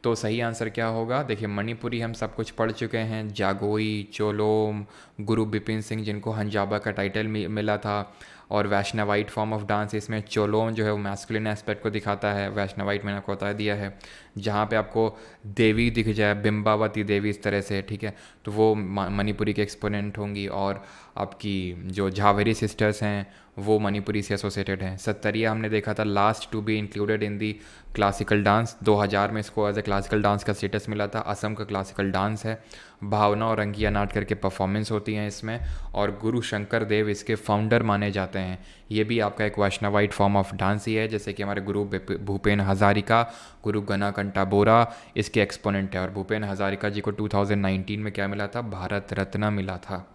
तो सही आंसर क्या होगा? देखिए, मणिपुरी हम सब कुछ पढ़ चुके हैं, जागोई, चोलोम, गुरु बिपिन सिंह जिनको हंजाबा का टाइटल मिला था, और वैष्णवाइट फॉर्म ऑफ डांस, इसमें चोलोम जो है वो मैस्कुलिन एस्पेक्ट को दिखाता है, वैष्णवाइट मैंने आपको बता दिया है, जहाँ पे आपको देवी दिख जाए, बिंबावती देवी इस तरह से, ठीक है, तो वो मणिपुरी के एक्सपोनेंट होंगी। और आपकी जो झावेरी सिस्टर्स हैं वो मणिपुरी से एसोसिएटेड हैं। सत्तरिया हमने देखा था last to be included in the classical dance, 2000 में इसको एज ए क्लासिकल डांस का स्टेटस मिला था। असम का क्लासिकल डांस है। भावना और अंगिया नाट करके परफॉर्मेंस होती हैं इसमें, और गुरु शंकर देव इसके फाउंडर माने जाते हैं। ये भी आपका एक वैष्णवाइट फॉर्म ऑफ डांस ही है, जैसे कि हमारे गुरु भूपेन हज़ारिका, गुरु गनाकंटा बोरा इसके एक्सपोनेंट है। और भूपेन हज़ारिका जी को 2019 में क्या मिला था? भारत रत्न मिला था,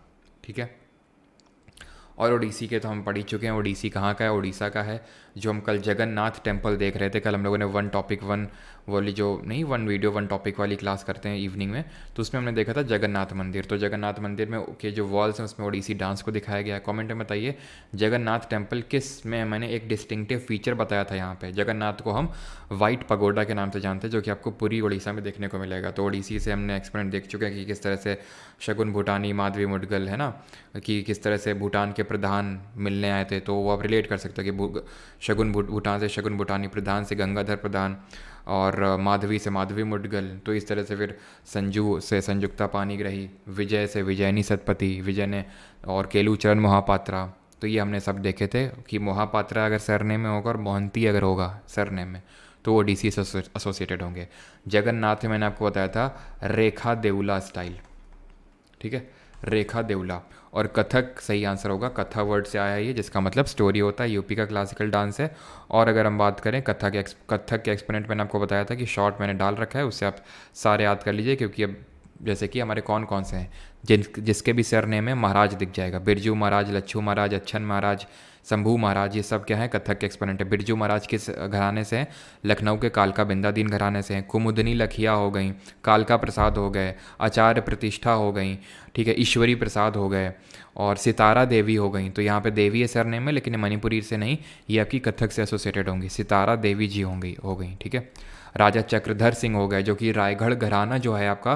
ठीक है। और ओडिसी के तो हम पढ़ ही चुके हैं। ओडिसी कहाँ का है? उड़ीसा का है। जो हम कल जगन्नाथ टेम्पल देख रहे थे, कल हम लोगों ने वन टॉपिक वन वाली जो नहीं वन वीडियो वन टॉपिक वाली क्लास करते हैं इवनिंग में, तो उसमें हमने देखा था जगन्नाथ मंदिर। तो जगन्नाथ मंदिर में के जो वॉल्स हैं उसमें ओडिसी डांस को दिखाया गया है। कमेंट में बताइए जगन्नाथ टेम्पल किस में, मैंने एक डिस्टिंक्टिव फीचर बताया था यहाँ पे। जगन्नाथ को हम वाइट पगोडा के नाम से जानते हैं, जो कि आपको पूरी उड़ीसा में देखने को मिलेगा। तो ओडिसी से हमने एक्सपेरिमेंट देख चुके हैं कि किस तरह से शगुन भूटानी, माधवी मुडगल, है ना, कि किस तरह से भूटान के प्रधान मिलने आए थे। तो वो आप रिलेट कर सकते हो कि शगुन भूटान से शगुन भूटानी, प्रधान से गंगाधर प्रधान, और माधवी से माधवी मुडगल। तो इस तरह से फिर संजू से संयुक्ता पानीग्राही, विजय से विजयनी सतपति, विजय ने, और केलूचरण मोहापात्रा। तो ये हमने सब देखे थे कि मोहापात्रा अगर सरनेम में होगा और मोहंती अगर होगा सरनेम में तो वो डीसी से एसोसिएटेड होंगे। जगन्नाथ में मैंने आपको बताया था रेखा देउला स्टाइल, ठीक है, रेखा देउला। और कथक सही आंसर होगा, कथा वर्ड से आया है ये, जिसका मतलब स्टोरी होता है। यूपी का क्लासिकल डांस है। और अगर हम बात करें कथक के एक्सपोनेंट मैंने आपको बताया था कि शॉर्ट मैंने डाल रखा है, उससे आप सारे याद कर लीजिए, क्योंकि अब जैसे कि हमारे कौन कौन से हैं जिसके भी सरनेम में महाराज दिख जाएगा। बिरजू महाराज, लच्छू महाराज, अच्छन महाराज, शंभू महाराज, ये सब क्या है? कथक के एक्सपोनेंट है। बिरजू महाराज किस घराने से हैं? लखनऊ के कालका बिंदादीन घराने से हैं। कुमुदनी लखिया हो गई, कालका प्रसाद हो गए, आचार्य प्रतिष्ठा हो गई, ठीक है, ईश्वरी प्रसाद हो गए, और सितारा देवी हो गई। तो यहाँ पे देवी है सरनेम है, लेकिन मणिपुरी से नहीं, ये आपकी कथक से एसोसिएटेड होंगी। सितारा देवी जी हो गई, ठीक है। राजा चक्रधर सिंह हो गए, जो कि रायगढ़ घराना जो है आपका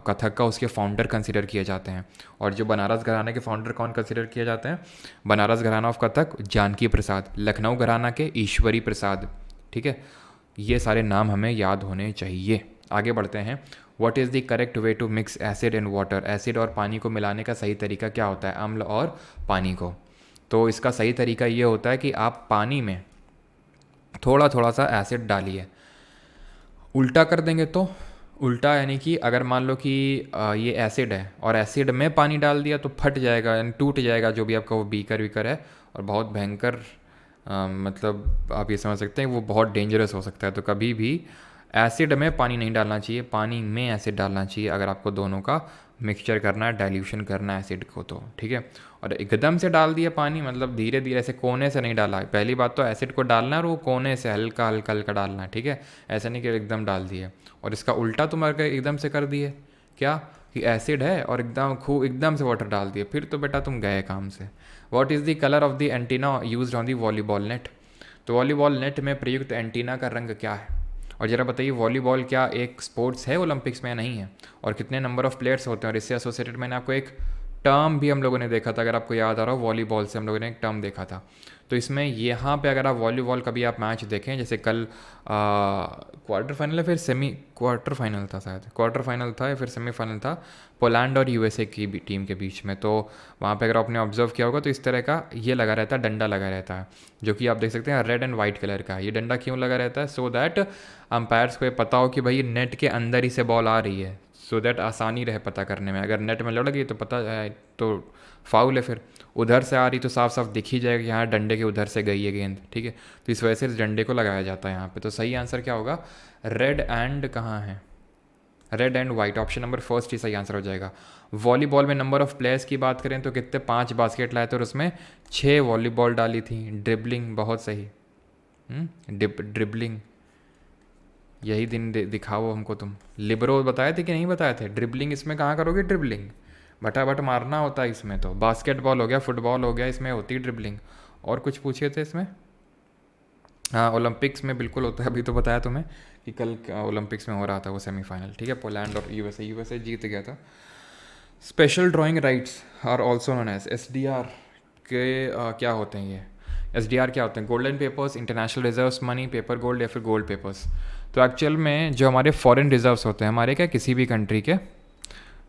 कथक का, उसके फाउंडर कंसिडर किए जाते हैं। और जो बनारस घराने के फाउंडर कौन कंसिडर किए जाते हैं? बनारस घराना ऑफ कथक जानकी प्रसाद, लखनऊ घराना के ईश्वरी प्रसाद, ठीक है। ये सारे नाम हमें याद होने चाहिए। आगे बढ़ते हैं। What is the correct way to mix acid and water, acid और पानी को मिलाने का सही तरीका क्या होता है, अम्ल और पानी को। तो इसका सही तरीका ये होता है कि आप पानी में थोड़ा थोड़ा सा एसिड डालिए। उल्टा कर देंगे तो उल्टा यानी कि अगर मान लो कि ये एसिड है और एसिड में पानी डाल दिया तो फट जाएगा यानी टूट जाएगा जो भी आपका वो बीकर वीकर है, और बहुत भयंकर मतलब आप ये समझ सकते हैं वो बहुत डेंजरस हो सकता है। तो कभी भी एसिड में पानी नहीं डालना चाहिए, पानी में एसिड डालना चाहिए अगर आपको दोनों का मिक्सचर करना है, डाइल्यूशन करना है एसिड को तो, ठीक है। और एकदम से डाल दिया पानी, मतलब धीरे धीरे ऐसे कोने से नहीं डाला। पहली बात तो एसिड को डालना है और वो कोने से हल्का हल्का हल्का डालना है, ठीक है। ऐसा नहीं कि एकदम डाल दिए। और इसका उल्टा तुम अगर एकदम से कर दिए क्या कि एसिड है और एकदम से वाटर डाल दिए, फिर तो बेटा तुम गए काम से। What is the colour of the antenna used on the volleyball net, तो वॉलीबॉल नेट में प्रयुक्त एंटीना का रंग क्या है। और ज़रा बताइए वॉलीबॉल क्या एक स्पोर्ट्स है ओलंपिक्स में या नहीं है, और कितने नंबर ऑफ प्लेयर्स होते हैं। और इससे एसोसिएटेड मैंने आपको एक टर्म भी हम लोगों ने देखा था, अगर आपको याद आ रहा हो वॉलीबॉल से हम लोगों ने एक टर्म देखा था। तो इसमें यहाँ पे अगर आप वॉलीबॉल कभी आप मैच देखें, जैसे कल क्वार्टर फाइनल या फिर सेमी क्वार्टर फाइनल था, शायद क्वार्टर फाइनल था या फिर सेमीफाइनल था, पोलैंड और यूएसए की टीम के बीच में। तो वहाँ पे अगर आपने ऑब्जर्व किया होगा तो इस तरह का ये लगा रहता है, डंडा लगा रहता है, जो कि आप देख सकते हैं रेड एंड वाइट कलर का। ये डंडा क्यों लगा रहता है, सो दैट अंपायर्स को ये पता हो कि भाई नेट के अंदर ही से बॉल आ रही है, सो दैट आसानी रहे पता करने में। अगर नेट में लड़ गई तो पता है तो फाउल है, फिर उधर से आ रही तो साफ साफ दिख ही जाएगा कि यहाँ डंडे के उधर से गई है गेंद, ठीक है। तो इस वजह से इस डंडे को लगाया जाता है यहाँ पे। तो सही आंसर क्या होगा, रेड एंड कहाँ है, red and white, option number first ही सही आंसर हो जाएगा। वॉलीबॉल में नंबर ऑफ प्लेयर्स की बात करें तो कितने, 5 बास्केट लाए थे और उसमें 6 वॉलीबॉल डाली थी। ड्रिबलिंग बहुत सही, ड्रिबलिंग यही दिन दिखाओ हमको तुम। लिबरो बताए थे कि नहीं बताए थे, ड्रिबलिंग इसमें कहाँ करोगे, ड्रिबलिंग बटाबट मारना होता है इसमें। तो बास्केटबॉल हो गया, फुटबॉल हो गया, इसमें होती है ड्रिबलिंग। और कुछ पूछे थे इसमें, हाँ ओलंपिक्स में बिल्कुल होता है, अभी तो बताया तुम्हें कि कल ओलंपिक्स में हो रहा था वो सेमीफाइनल, ठीक है, पोलैंड और यूएसए जीत गया था। Special drawing rights are also known as SDR के क्या होते हैं ये, एसडीआर क्या होते हैं, golden papers, international reserves money, paper gold या फिर गोल्ड पेपर्स। तो एक्चुअल में जो हमारे फॉरेन रिजर्व्स होते हैं हमारे क्या किसी भी कंट्री के,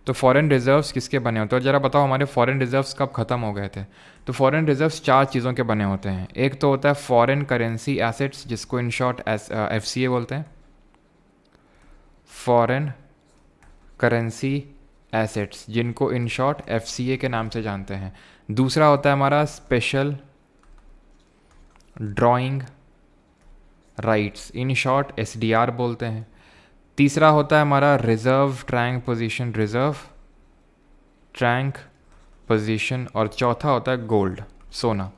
तो फॉरेन रिजर्व्स किसके बने होते हैं, ज़रा बताओ हमारे फॉरेन रिजर्व्स कब ख़त्म हो गए थे। तो फॉरेन रिजर्व्स 4 चीज़ों के बने होते हैं। एक तो होता है फॉरेन करेंसी एसेट्स, जिसको इन शॉर्ट एफसीए बोलते हैं, फॉरेन करेंसी एसेट्स जिनको इन शॉर्ट एफसीए के नाम से जानते हैं। दूसरा होता है हमारा special drawing rights, in short SDR बोलते हैं। तीसरा होता है हमारा reserve trunk position, reserve trunk position. और चौथा होता है गोल्ड, सोना,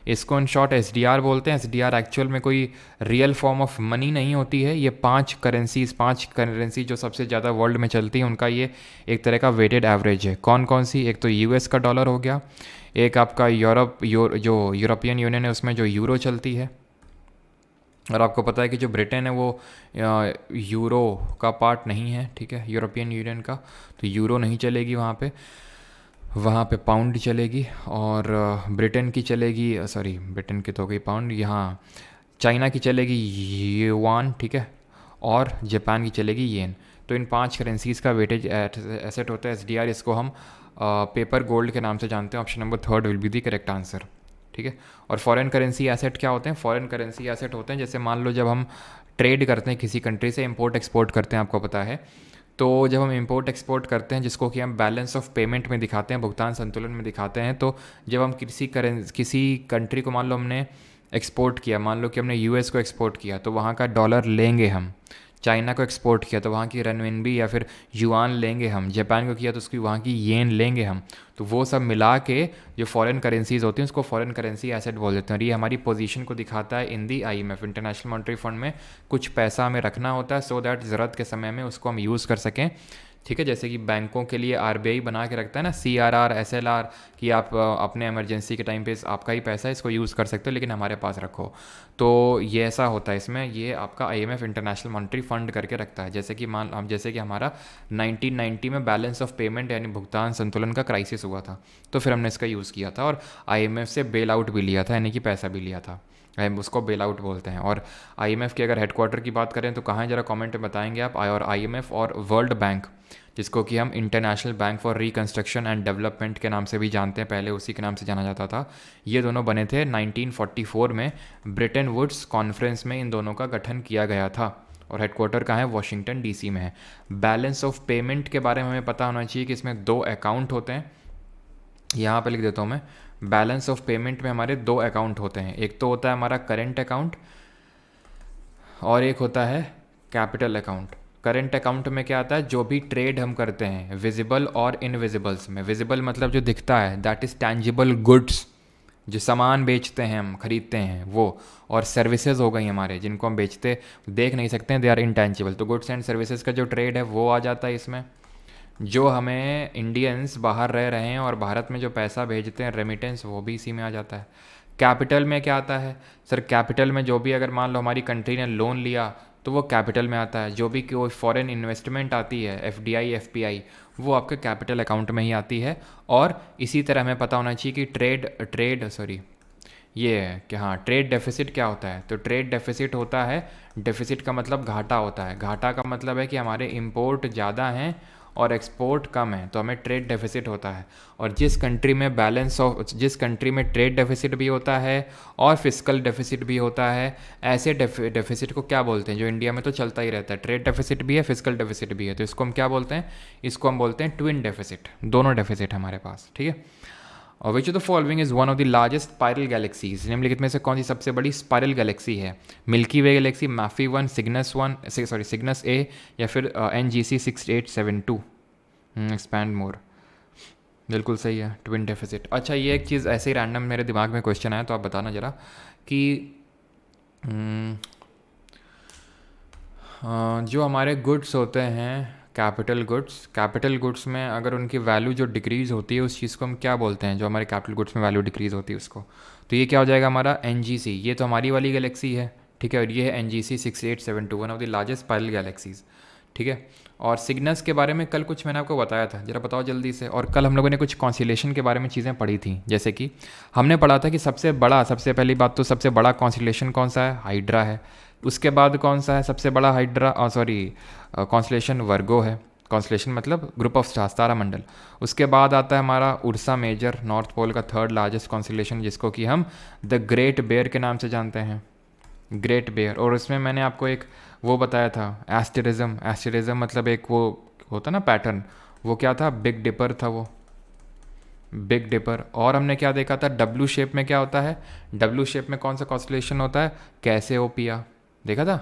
इसको इन शॉर्ट एसडीआर बोलते हैं। एसडीआर एक्चुअल में कोई रियल फॉर्म ऑफ मनी नहीं होती है। ये 5 करेंसी जो सबसे ज़्यादा वर्ल्ड में चलती है उनका ये एक तरह का वेटेड एवरेज है। कौन कौन सी, एक तो यूएस का डॉलर हो गया, एक आपका जो यूरोपियन यूनियन है उसमें जो यूरो चलती है, और आपको पता है कि जो ब्रिटेन है वो यूरो का पार्ट नहीं है, ठीक है, यूरोपियन यूनियन का, तो यूरो नहीं चलेगी वहाँ पे पाउंड चलेगी। और ब्रिटेन की चलेगी, सॉरी ब्रिटेन की तो हो गई पाउंड, यहाँ चाइना की चलेगी युआन, ठीक है, और जापान की चलेगी येन। तो इन 5 करेंसीज़ का वेटेज एसेट होता है एसडीआर, इसको हम पेपर गोल्ड के नाम से जानते हैं। Option number 3 will be the correct answer, ठीक है। और फॉरेन करेंसी एसेट क्या होते हैं, फॉरेन करेंसी एसेट होते हैं जैसे मान लो जब हम ट्रेड करते हैं किसी कंट्री से, इंपोर्ट एक्सपोर्ट करते हैं, आपको पता है, तो जब हम इंपोर्ट एक्सपोर्ट करते हैं जिसको कि हम बैलेंस ऑफ पेमेंट में दिखाते हैं, भुगतान संतुलन में दिखाते हैं, तो जब हम किसी कंट्री को मान लो हमने एक्सपोर्ट किया, मान लो कि हमने यूएस को एक्सपोर्ट किया तो वहाँ का डॉलर लेंगे हम, चाइना को एक्सपोर्ट किया तो वहाँ की रनमिनबी या फिर युआन लेंगे हम, जापान को किया तो उसकी वहाँ की येन लेंगे हम। तो वो सब मिला के जो फॉरेन करेंसीज होती हैं उसको फॉरेन करेंसी एसेट बोल देते हैं। और ये हमारी पोजीशन को दिखाता है इन दी आईएमएफ, इंटरनेशनल मॉनेटरी फंड में कुछ पैसा हमें रखना होता है सो दैट ज़रूरत के समय में उसको हम यूज़ कर सकें, ठीक है। जैसे कि बैंकों के लिए आरबीआई बना के रखता है ना सीआरआर एसएलआर, कि आप अपने इमरजेंसी के टाइम पे आपका ही पैसा है, इसको यूज़ कर सकते हो लेकिन हमारे पास रखो। तो ये ऐसा होता है इसमें, ये आपका आईएमएफ इंटरनेशनल मॉनेटरी फंड करके रखता है। जैसे कि हमारा 1990 में बैलेंस ऑफ पेमेंट यानी भुगतान संतुलन का क्राइसिस हुआ था, तो फिर हमने इसका यूज़ किया था और आईएमएफ से बेल आउट भी लिया था, यानी कि पैसा भी लिया था। उसको बेल आउट बोलते हैं। और आईएमएफ के अगर हेडक्वार्टर की बात करें तो कहाँ है, ज़रा कमेंट में बताएंगे आप। और आईएमएफ और वर्ल्ड बैंक, जिसको कि हम international bank for reconstruction and development के नाम से भी जानते हैं, पहले उसी के नाम से जाना जाता था, ये दोनों बने थे 1944 में। ब्रिटेन वुड्स कॉन्फ्रेंस में इन दोनों का गठन किया गया था और हेडक्वार्टर कहाँ है, वॉशिंगटन डीसी में है। बैलेंस ऑफ पेमेंट के बारे में हमें पता होना चाहिए कि इसमें 2 अकाउंट होते हैं। यहाँ पे लिख देता हूँ मैं, बैलेंस ऑफ पेमेंट में हमारे 2 अकाउंट होते हैं। एक तो होता है हमारा करेंट अकाउंट और एक होता है कैपिटल अकाउंट। करेंट अकाउंट में क्या आता है, जो भी ट्रेड हम करते हैं विजिबल और इनविजिबल्स में। विजिबल मतलब जो दिखता है, दैट इज़ टैंजिबल गुड्स, जो सामान बेचते हैं हम, खरीदते हैं वो। और सर्विसेज हो गई हमारे, जिनको हम बेचते देख नहीं सकते हैं, दे आर इंटैंजिबल। तो गुड्स एंड सर्विसेज का जो ट्रेड है वो आ जाता है इसमें। जो हमें इंडियंस बाहर रह रहे हैं और भारत में जो पैसा भेजते हैं रेमिटेंस, वो भी इसी में आ जाता है। कैपिटल में क्या आता है सर, कैपिटल में जो भी अगर मान लो हमारी कंट्री ने लोन लिया तो वो कैपिटल में आता है। जो भी कोई फॉरेन इन्वेस्टमेंट आती है, एफडीआई एफपीआई, वो आपके कैपिटल अकाउंट में ही आती है। और इसी तरह हमें पता होना चाहिए कि ये है कि हाँ, ट्रेड डेफिसिट क्या होता है। तो ट्रेड डेफिसिट होता है, डेफिसिट का मतलब घाटा होता है। घाटा का मतलब है कि हमारे इंपोर्ट ज़्यादा हैं और एक्सपोर्ट कम है, तो हमें ट्रेड डेफिसिट होता है। और जिस कंट्री में ट्रेड डेफिसिट भी होता है और फिस्कल डेफिसिट भी होता है, ऐसे डेफिसिट को क्या बोलते हैं, जो इंडिया में तो चलता ही रहता है, ट्रेड डेफिसिट भी है, फिस्कल डेफिसिट भी है, तो इसको हम क्या बोलते हैं, इसको हम बोलते हैं ट्विन डेफिसिट। दोनों डेफिसिट हमारे पास, ठीक है। और विच of the following is one of the largest spiral galaxies, निम्नलिखित में से कौन सी सबसे बड़ी स्पाइरल गैलेक्सी है। मिल्की वे गैलेक्सी, मैफी 1, सिग्नस ए, या फिर NGC 6872। एक्सपैंड मोर, बिल्कुल सही है, ट्विन डेफिसिट। अच्छा, ये एक चीज़ ऐसे ही रैंडम मेरे दिमाग में क्वेश्चन आया, तो आप बताना ज़रा कि जो हमारे गुड्स होते हैं, कैपिटल गुड्स में अगर उनकी वैल्यू जो डिक्रीज़ होती है, उस चीज़ को हम क्या बोलते हैं, जो हमारे कैपिटल गुड्स में वैल्यू डिक्रीज़ होती है उसको। तो ये क्या हो जाएगा हमारा NGC, ये तो हमारी वाली गैलेक्सी है, ठीक है। और ये है NGC 6872, one of the largest spiral galaxies, ठीक है। और सिग्नस के बारे में कल कुछ मैंने आपको बताया था, ज़रा बताओ जल्दी से। और कल हम लोगों ने कुछ कॉन्स्टेलेशन के बारे में चीज़ें पढ़ी थी, जैसे कि हमने पढ़ा था कि सबसे पहली बात तो सबसे बड़ा कॉन्स्टेलेशन कौन सा है, हाइड्रा है। उसके बाद कौन सा है सबसे बड़ा कॉन्स्टेलेशन, वर्गो है। कॉन्स्टेलेशन मतलब ग्रुप ऑफ स्टार्स, तारामंडल। उसके बाद आता है हमारा उर्सा मेजर, नॉर्थ पोल का 3rd लार्जेस्ट कॉन्स्टेलेशन, जिसको कि हम द ग्रेट बेयर के नाम से जानते हैं, ग्रेट बेयर। और उसमें मैंने आपको एक वो बताया था, एस्टेरिज्म मतलब एक वो होता ना पैटर्न, वो क्या था, बिग डिपर था वो, बिग डिपर। और हमने क्या देखा था, डब्ल्यू शेप में क्या होता है, डब्ल्यू शेप में कौन सा कॉन्स्टेलेशन होता है, कैसियोपिया, देखा था,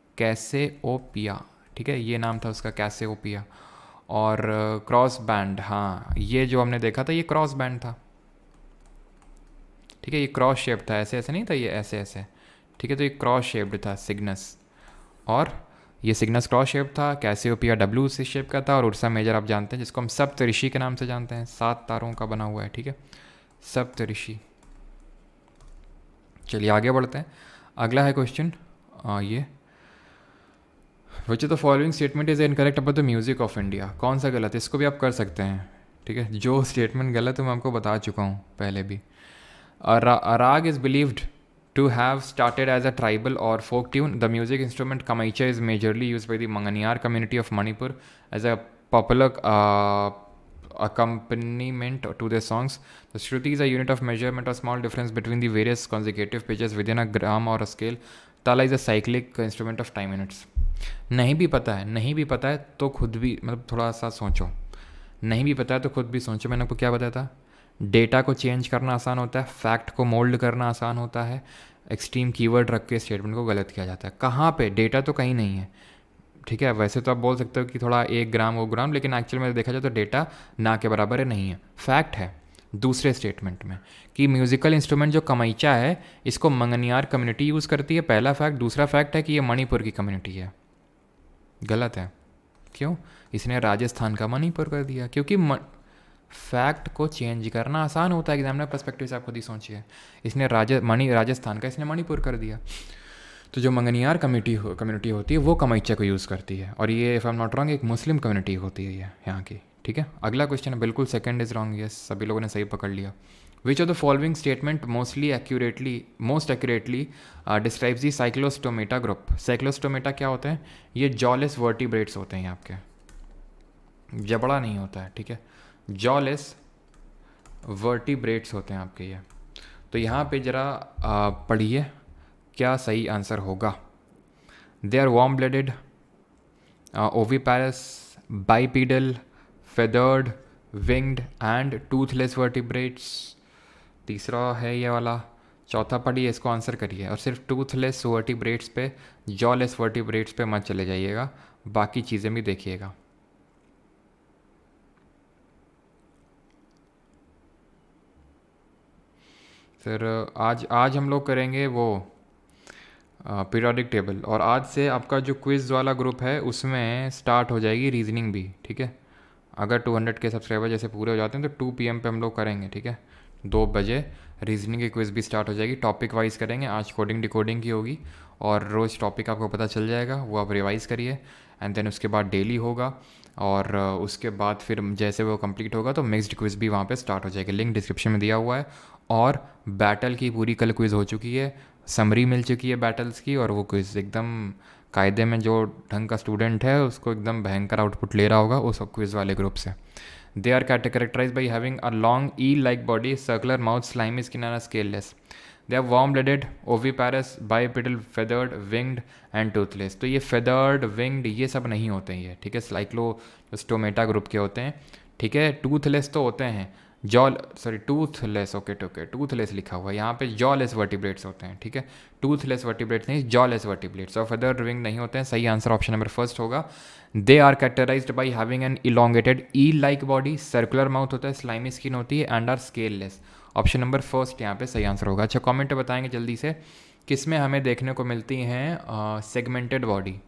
कैसियोपिया, ठीक है, ये नाम था उसका, कैसियोपिया। और क्रॉस बैंड, हाँ, ये जो हमने देखा था ये क्रॉस बैंड था, ठीक है, ये क्रॉस शेप था, ऐसे ऐसे नहीं था, ये ऐसे ऐसे, ठीक है। तो ये क्रॉस शेप्ड था सिग्नस, और ये सिग्नस क्रॉस शेप था, कैसियोपिया डब्ल्यू से शेप का था, और उर्सा मेजर आप जानते हैं, जिसको हम सप्तऋषि के नाम से जानते हैं, 7 तारों का बना हुआ है, ठीक है, सप्तऋषि। चलिए आगे बढ़ते हैं, अगला है क्वेश्चन ये, विच of the following statement is incorrect about the music of India. कौन सा गलत है, इसको भी आप कर सकते हैं, ठीक है। जो स्टेटमेंट गलत है मैं आपको बता चुका हूँ पहले भी। Arag is believed to have started as a tribal or folk tune. The music instrument Kamaicha is majorly used by the Manganiyar community of Manipur as a popular accompaniment to their songs. The Shruti is a unit of measurement or small difference between the various consecutive pitches within a gram or a scale. Tala is a cyclic instrument of time units. नहीं भी पता है तो खुद भी मतलब थोड़ा सा सोचो, नहीं भी पता है तो खुद भी सोचो। मैंने आपको क्या बताया था, डेटा को चेंज करना आसान होता है, फैक्ट को मोल्ड करना आसान होता है, एक्सट्रीम कीवर्ड रख के स्टेटमेंट को गलत किया जाता है। कहाँ पे, डेटा तो कहीं नहीं है, ठीक है। वैसे तो आप बोल सकते हो कि थोड़ा 1 ग्राम वो ग्राम, लेकिन एक्चुअल में देखा जाए तो डेटा ना के बराबर है, नहीं है, फैक्ट है दूसरे स्टेटमेंट में कि म्यूज़िकल इंस्ट्रूमेंट जो कमैचा है इसको मंगनियार कम्युनिटी यूज़ करती है, पहला फैक्ट। दूसरा फैक्ट है कि ये मणिपुर की कम्युनिटी है, गलत है। क्यों, इसने राजस्थान का मणिपुर कर दिया, क्योंकि फैक्ट को चेंज करना आसान होता है एग्जामिनर पर्सपेक्टिव से, आप खुद ही सोचिए। इसने राजस्थान का इसने मणिपुर कर दिया। तो जो मंगनियार कम्युनिटी होती है वो कमैचा को यूज़ करती है, और ये if I am not wrong एक मुस्लिम कम्युनिटी होती है ये यहाँ की, ठीक है। अगला क्वेश्चन है, बिल्कुल सेकंड इज़ रॉन्ग, यस, सभी लोगों ने सही पकड़ लिया। विच of the following statement most accurately describes the Cyclostomata group. Cyclostomata क्या होते हैं? ये जॉलेस वर्टिब्रेट्स होते हैं आपके, जबड़ा नहीं होता है, ठीक है, जॉलेस वर्टिब्रेट्स होते हैं आपके ये। तो यहाँ पे ज़रा पढ़िए क्या सही आंसर होगा। They are warm blooded, oviparous, bipedal, feathered, winged and toothless vertebrates. तीसरा है ये वाला। चौथा पढ़िए, इसको आंसर करिए, और सिर्फ टूथलेस वर्टिब्रेट्स पे, जॉलेस वर्टिब्रेट्स पे मत चले जाइएगा, बाकी चीज़ें भी देखिएगा। फिर आज हम लोग करेंगे वो पीरियोडिक टेबल, और आज से आपका जो क्विज़ वाला ग्रुप है उसमें स्टार्ट हो जाएगी रीजनिंग भी, ठीक है। अगर 200 के सब्सक्राइबर जैसे पूरे हो जाते हैं तो 2 PM पे हम लोग करेंगे, ठीक है। 2 बजे रीजनिंग की क्विज़ भी स्टार्ट हो जाएगी, टॉपिक वाइज करेंगे। आज कोडिंग डिकोडिंग की होगी, और रोज़ टॉपिक आपको पता चल जाएगा, वो आप रिवाइज़ करिए। एंड देन उसके बाद डेली होगा, और उसके बाद फिर जैसे वो कंप्लीट होगा तो मिक्स्ड क्विज़ भी वहाँ पे स्टार्ट हो जाएगी। लिंक डिस्क्रिप्शन में दिया हुआ है। और बैटल की पूरी कल क्विज़ हो चुकी है, समरी मिल चुकी है बैटल्स की, और वो क्विज़ एकदम कायदे में, जो ढंग का स्टूडेंट है उसको एकदम भयंकर आउटपुट ले रहा होगा उस क्विज़ वाले ग्रुप से। They are characterized by having a long eel like body, circular mouth, slimy skin and scaleless. They are warm blooded, oviparous, bipedal, feathered, winged and toothless. तो ये फेदर्ड, विंग्ड ये सब नहीं होते हैं ये, ठीक है, साइक्लोस्टोमेटा ग्रुप के होते हैं, ठीक है। टूथलेस तो होते हैं, टूथलेस, ओके टूथलेस लिखा हुआ है यहाँ पे, जॉलेस वर्टिब्रेट्स होते हैं, ठीक है। टूथलेस वर्टिब्रेट्स नहीं, जॉलेस वर्टिब्रेट्स, और फेदर्ड, विंग नहीं होते हैं। सही आंसर ऑप्शन नंबर फर्स्ट होगा। They are characterized by having an elongated eel like body, circular mouth होता है, स्लाइमी स्किन होती है, and are scaleless. Option number first यहाँ पे सही आंसर होगा। अच्छा, कमेंट में बताएंगे जल्दी से, किस में हमें देखने को मिलती हैं सेगमेंटेड बॉडी,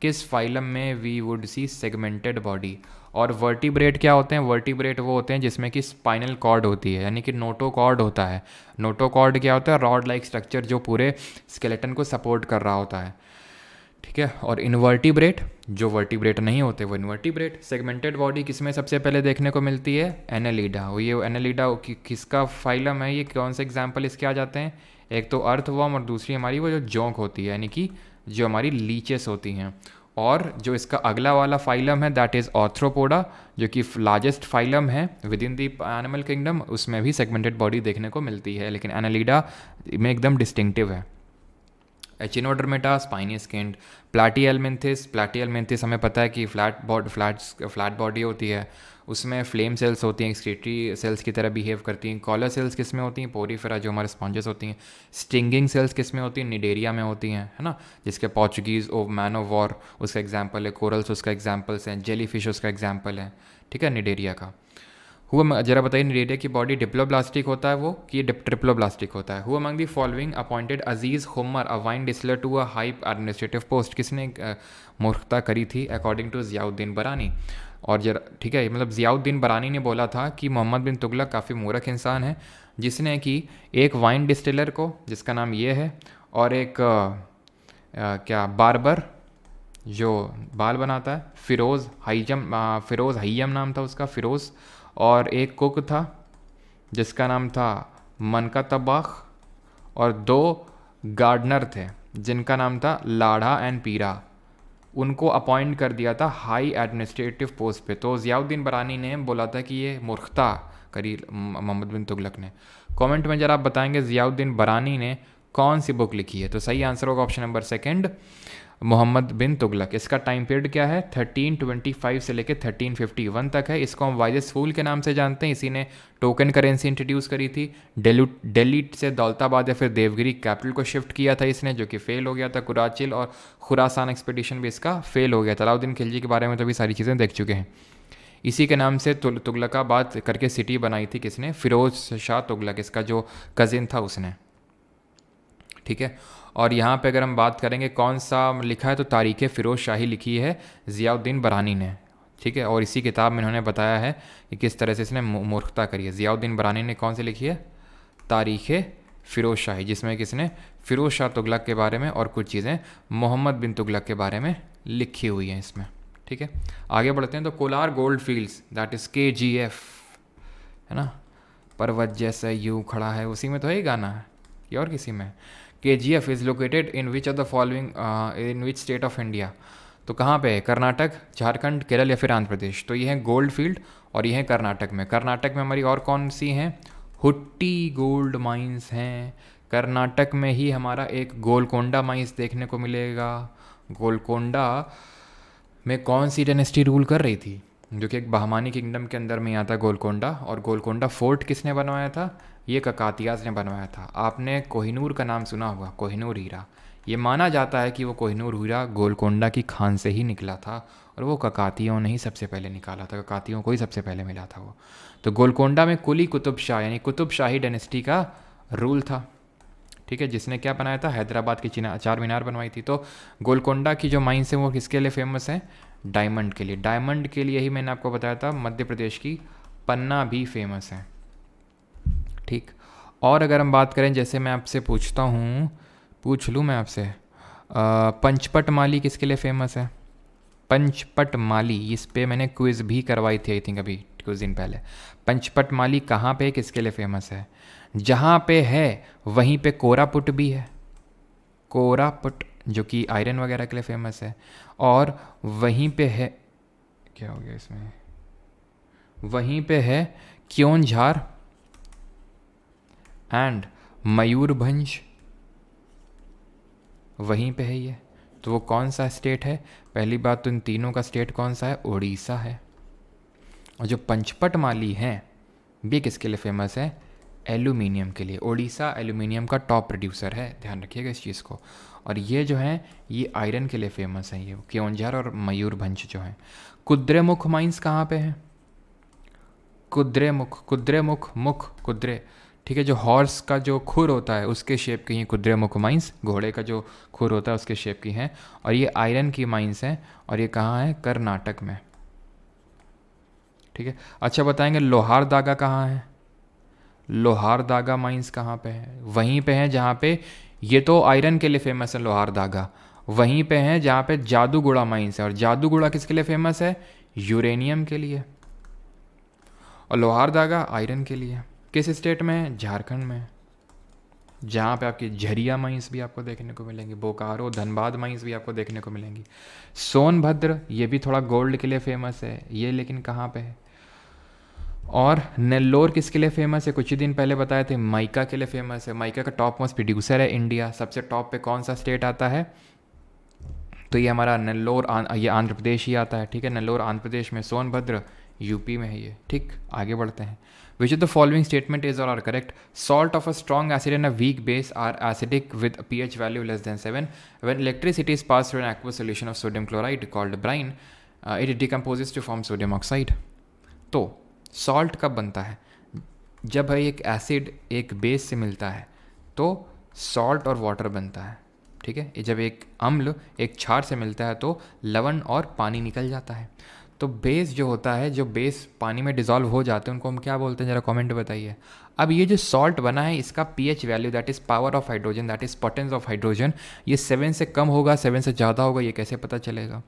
किस फाइलम में we would see segmented body. और वर्टिब्रेट क्या होते हैं? वर्टिब्रेट वो होते हैं जिसमें कि स्पाइनल कॉर्ड होती है, यानी कि नोटोकॉर्ड होता है। नोटोकॉर्ड क्या होता है? रॉड लाइक स्ट्रक्चर जो पूरे स्केलेटन को सपोर्ट कर रहा होता है, ठीक है। और इनवर्टिब्रेट, जो वर्टिब्रेट नहीं होते वो इनवर्टिब्रेट। सेगमेंटेड बॉडी किसमें सबसे पहले देखने को मिलती है? एनालिडा। वो ये एनालिडा किसका फाइलम है? ये कौन से एग्जाम्पल इसके आ जाते हैं? एक तो अर्थवर्म, और दूसरी हमारी वो जो जोंक होती है, यानी कि जो हमारी लीचेस होती हैं। और जो इसका अगला वाला फाइलम है दैट इज़ ऑर्थ्रोपोडा, जो कि लार्जेस्ट फाइलम है with in the animal kingdom, उसमें भी सेगमेंटेड बॉडी देखने को मिलती है, लेकिन एनालिडा में एकदम डिस्टिंक्टिव है। एचिनोडर्मेटा स्पाइनी स्किन्ड। प्लैटिहेल्मिन्थिस हमें पता है कि फ्लैट बॉडी होती है, उसमें फ्लेम सेल्स होती हैं, एक्सक्रीटरी सेल्स की तरह बिहेव करती हैं। कॉलर सेल्स किस में होती हैं? पोरीफेरा, जो हमारे स्पॉन्जेस होती हैं। स्टिंगिंग सेल्स किस में होती हैं? निडेरिया में होती हैं, है ना, जिसके पोर्चुगीज़ मैन ऑफ वॉर उसका एग्जाम्पल है, कोरल्स उसका एग्जाम्पल्स हैं, जेली फिश उसका एग्जाम्पल है, ठीक है, निडेरिया का। हुआ जरा बताइए, निडेरिया की बॉडी डिप्लोब्लास्टिक होता है वो कि ट्रिप्लोब्लास्टिक होता है? Who among the following appointed Aziz Humar a wine distiller to a high administrative post? किसने मूर्खता करी थी अकॉर्डिंग टू ज़ियाउद्दीन बरानी? और जरा ठीक है, मतलब ज़ियाउद्दीन बरानी ने बोला था कि मोहम्मद बिन तुगलक काफ़ी मूर्ख इंसान है, जिसने कि एक वाइन डिस्टिलर को, जिसका नाम ये है, और एक क्या बार्बर जो बाल बनाता है, फ़िरोज़ हय्यम नाम था उसका, फ़िरोज़, और एक कुक था जिसका नाम था मनका तबाख, और 2 गार्डनर थे जिनका नाम था लाढ़ा एंड पीरा। उनको अपॉइंट कर दिया था हाई एडमिनिस्ट्रेटिव पोस्ट पे। तो ज़ियाउद्दीन बरानी ने बोला था कि ये मूर्खता करी मोहम्मद बिन तुगलक ने। कमेंट में जरा आप बताएंगे ज़ियाउद्दीन बरानी ने कौन सी बुक लिखी है? तो सही आंसर होगा ऑप्शन नंबर सेकंड, मोहम्मद बिन तुगलक। इसका टाइम पीरियड क्या है? 1325 से लेकर 1351 तक है। इसको हम वाइजेस फूल के नाम से जानते हैं। इसी ने टोकन करेंसी इंट्रोड्यूस करी थी। दिल्ली से दौलताबाद या फिर देवगिरी कैपिटल को शिफ्ट किया था इसने, जो कि फेल हो गया था। कुराचिल और खुरासान एक्सपेडिशन भी इसका फेल हो गया था। अलाउद्दीन खिलजी के बारे में तो भी सारी चीज़ें देख चुके हैं। इसी के नाम से तुगलकाबाद करके सिटी बनाई थी किसने? फ़िरोज़ शाह तुगलक, इसका जो कज़िन था उसने, ठीक है। और यहाँ पे अगर हम बात करेंगे कौन सा लिखा है, तो तारीख़ फ़िरोज़ शाही लिखी है ज़ियाउद्दीन बरानी ने, ठीक है। और इसी किताब में इन्होंने बताया है कि किस तरह से इसने मूर्खता करी है। ज़ियाउद्दीन बरानी ने कौन सी लिखी है? तारीख़ फ़िरोज़ शाही, जिसमें किसने फ़िरोज़ शाह तुगलक के बारे में और कुछ चीज़ें मोहम्मद बिन तुगलक के बारे में लिखी हुई हैं इसमें, ठीक है। आगे बढ़ते हैं। तो Kolar gold fields that is KGF, है ना, पर्वत जैसा यूं खड़ा है, उसी में तो है ही गाना है या और किसी में? KGF is located in which of the following, in which state of India? तो कहाँ पे है? कर्नाटक, झारखंड, केरल या फिर आंध्र प्रदेश? तो ये है गोल्ड फील्ड और ये है कर्नाटक में। कर्नाटक में हमारी और कौन सी हैं? हुट्टी गोल्ड माइंस हैं। कर्नाटक में ही हमारा एक गोलकोंडा माइंस देखने को मिलेगा। गोलकोंडा में कौन सी डायनेस्टी रूल कर रही थी? जो कि एक बहमानी किंगडम के अंदर में ही आता गोलकोंडा। और गोलकोंडा फोर्ट किसने बनवाया था? ये ककातियाज ने बनवाया था। आपने कोहिनूर का नाम सुना होगा, कोहिनूर हीरा। ये माना जाता है कि वो कोहिनूर हीरा गोलकोंडा की खान से ही निकला था और वो ककातियों ने ही सबसे पहले निकाला था, ककातियों को ही सबसे पहले मिला था वो। तो गोलकोंडा में कुली कुतुब शाह यानी कुतुब शाही डायनेस्टी का रूल था, ठीक है, जिसने क्या बनाया था? हैदराबाद की चार मीनार बनवाई थी। तो गोलकोंडा की जो माइंस है वो किसके लिए फेमस है? डायमंड के लिए। डायमंड के लिए ही मैंने आपको बताया था मध्य प्रदेश की पन्ना भी फेमस है, ठीक। और अगर हम बात करें, जैसे मैं आपसे पूछता हूँ, पूछ लूँ मैं आपसे, पंचपट माली किसके लिए फेमस है? पंचपट माली, इस पे मैंने क्विज़ भी करवाई थी आई थिंक अभी कुछ दिन पहले। पंचपट माली कहाँ पे, किसके लिए फेमस है? जहाँ पे है वहीं पे कोरापुट भी है, कोरापुट जो कि आयरन वगैरह के लिए फेमस है। और वहीं पे है, क्या हो गया इसमें, वहीं पे है क्योंझार एंड मयूरभंज, वहीं पे है ये। तो वो कौन सा स्टेट है? पहली बात तो इन तीनों का स्टेट कौन सा है? उड़ीसा है। और जो पंचपट माली हैं ये किसके लिए फेमस है? एल्यूमिनियम के लिए। उड़ीसा एल्यूमिनियम का टॉप प्रोड्यूसर है, ध्यान रखिएगा इस चीज़ को। और ये जो है ये आयरन के लिए फेमस है, ये क्योंझार और मयूरभंज जो है। कुद्रेमुख माइंस कहाँ पे है? कुद्रेमुख, कुद्रेमुख, मुख कुद्रे, ठीक है, जो हॉर्स का जो खुर होता है उसके शेप की हैं कुद्रेमुख माइंस, घोड़े का जो खुर होता है उसके शेप की हैं। और ये आयरन की माइंस हैं और ये कहाँ है? कर्नाटक में, ठीक है। अच्छा बताएंगे लोहार दागा कहाँ है? लोहार दागा माइंस कहाँ पे है? वहीं पे है जहाँ पे, ये तो आयरन के लिए फेमस है लोहार दागा, वहीं पे है जहाँ पे जादूगुड़ा माइंस है। और जादूगुड़ा किसके लिए फेमस है? यूरेनियम के लिए। और लोहार दागा आयरन के लिए। किस स्टेट में है? झारखंड में, जहाँ पे आपकी झरिया माइंस भी आपको देखने को मिलेंगी, बोकारो धनबाद माइंस भी आपको देखने को मिलेंगी। सोनभद्र ये भी थोड़ा गोल्ड के लिए फेमस है ये, लेकिन कहाँ पे है? और नेल्लोर किसके लिए फेमस है? कुछ ही दिन पहले बताए थे, माइका के लिए फेमस है। माइका का टॉप मोस्ट प्रोड्यूसर है इंडिया। सबसे टॉप पे कौन सा स्टेट आता है? तो ये हमारा नेल्लोर, ये आंध्र प्रदेश ही आता है, ठीक है। नेल्लोर आंध्र प्रदेश में, सोनभद्र यूपी में है ये, ठीक। आगे बढ़ते हैं। Which of the following statement is और are correct? Salt of a strong acid and a weak base are acidic with pH value less than 7 when electricity is pass through an aqueous solution of sodium chloride called brine, it decomposes to form sodium oxide. तो salt कब बनता है? जब है एक acid एक base से मिलता है तो सॉल्ट और वाटर बनता है, ठीक है। जब एक अम्ल एक क्षार से मिलता है तो लवण और पानी निकल जाता है। तो बेस जो होता है, जो बेस पानी में डिज़ोल्व हो जाते हैं उनको हम क्या बोलते हैं? ज़रा कमेंट बताइए। अब ये जो सॉल्ट बना है इसका pH value that is power of hydrogen that is potence of hydrogen, ये 7 से कम होगा 7 से ज़्यादा होगा, ये कैसे पता चलेगा?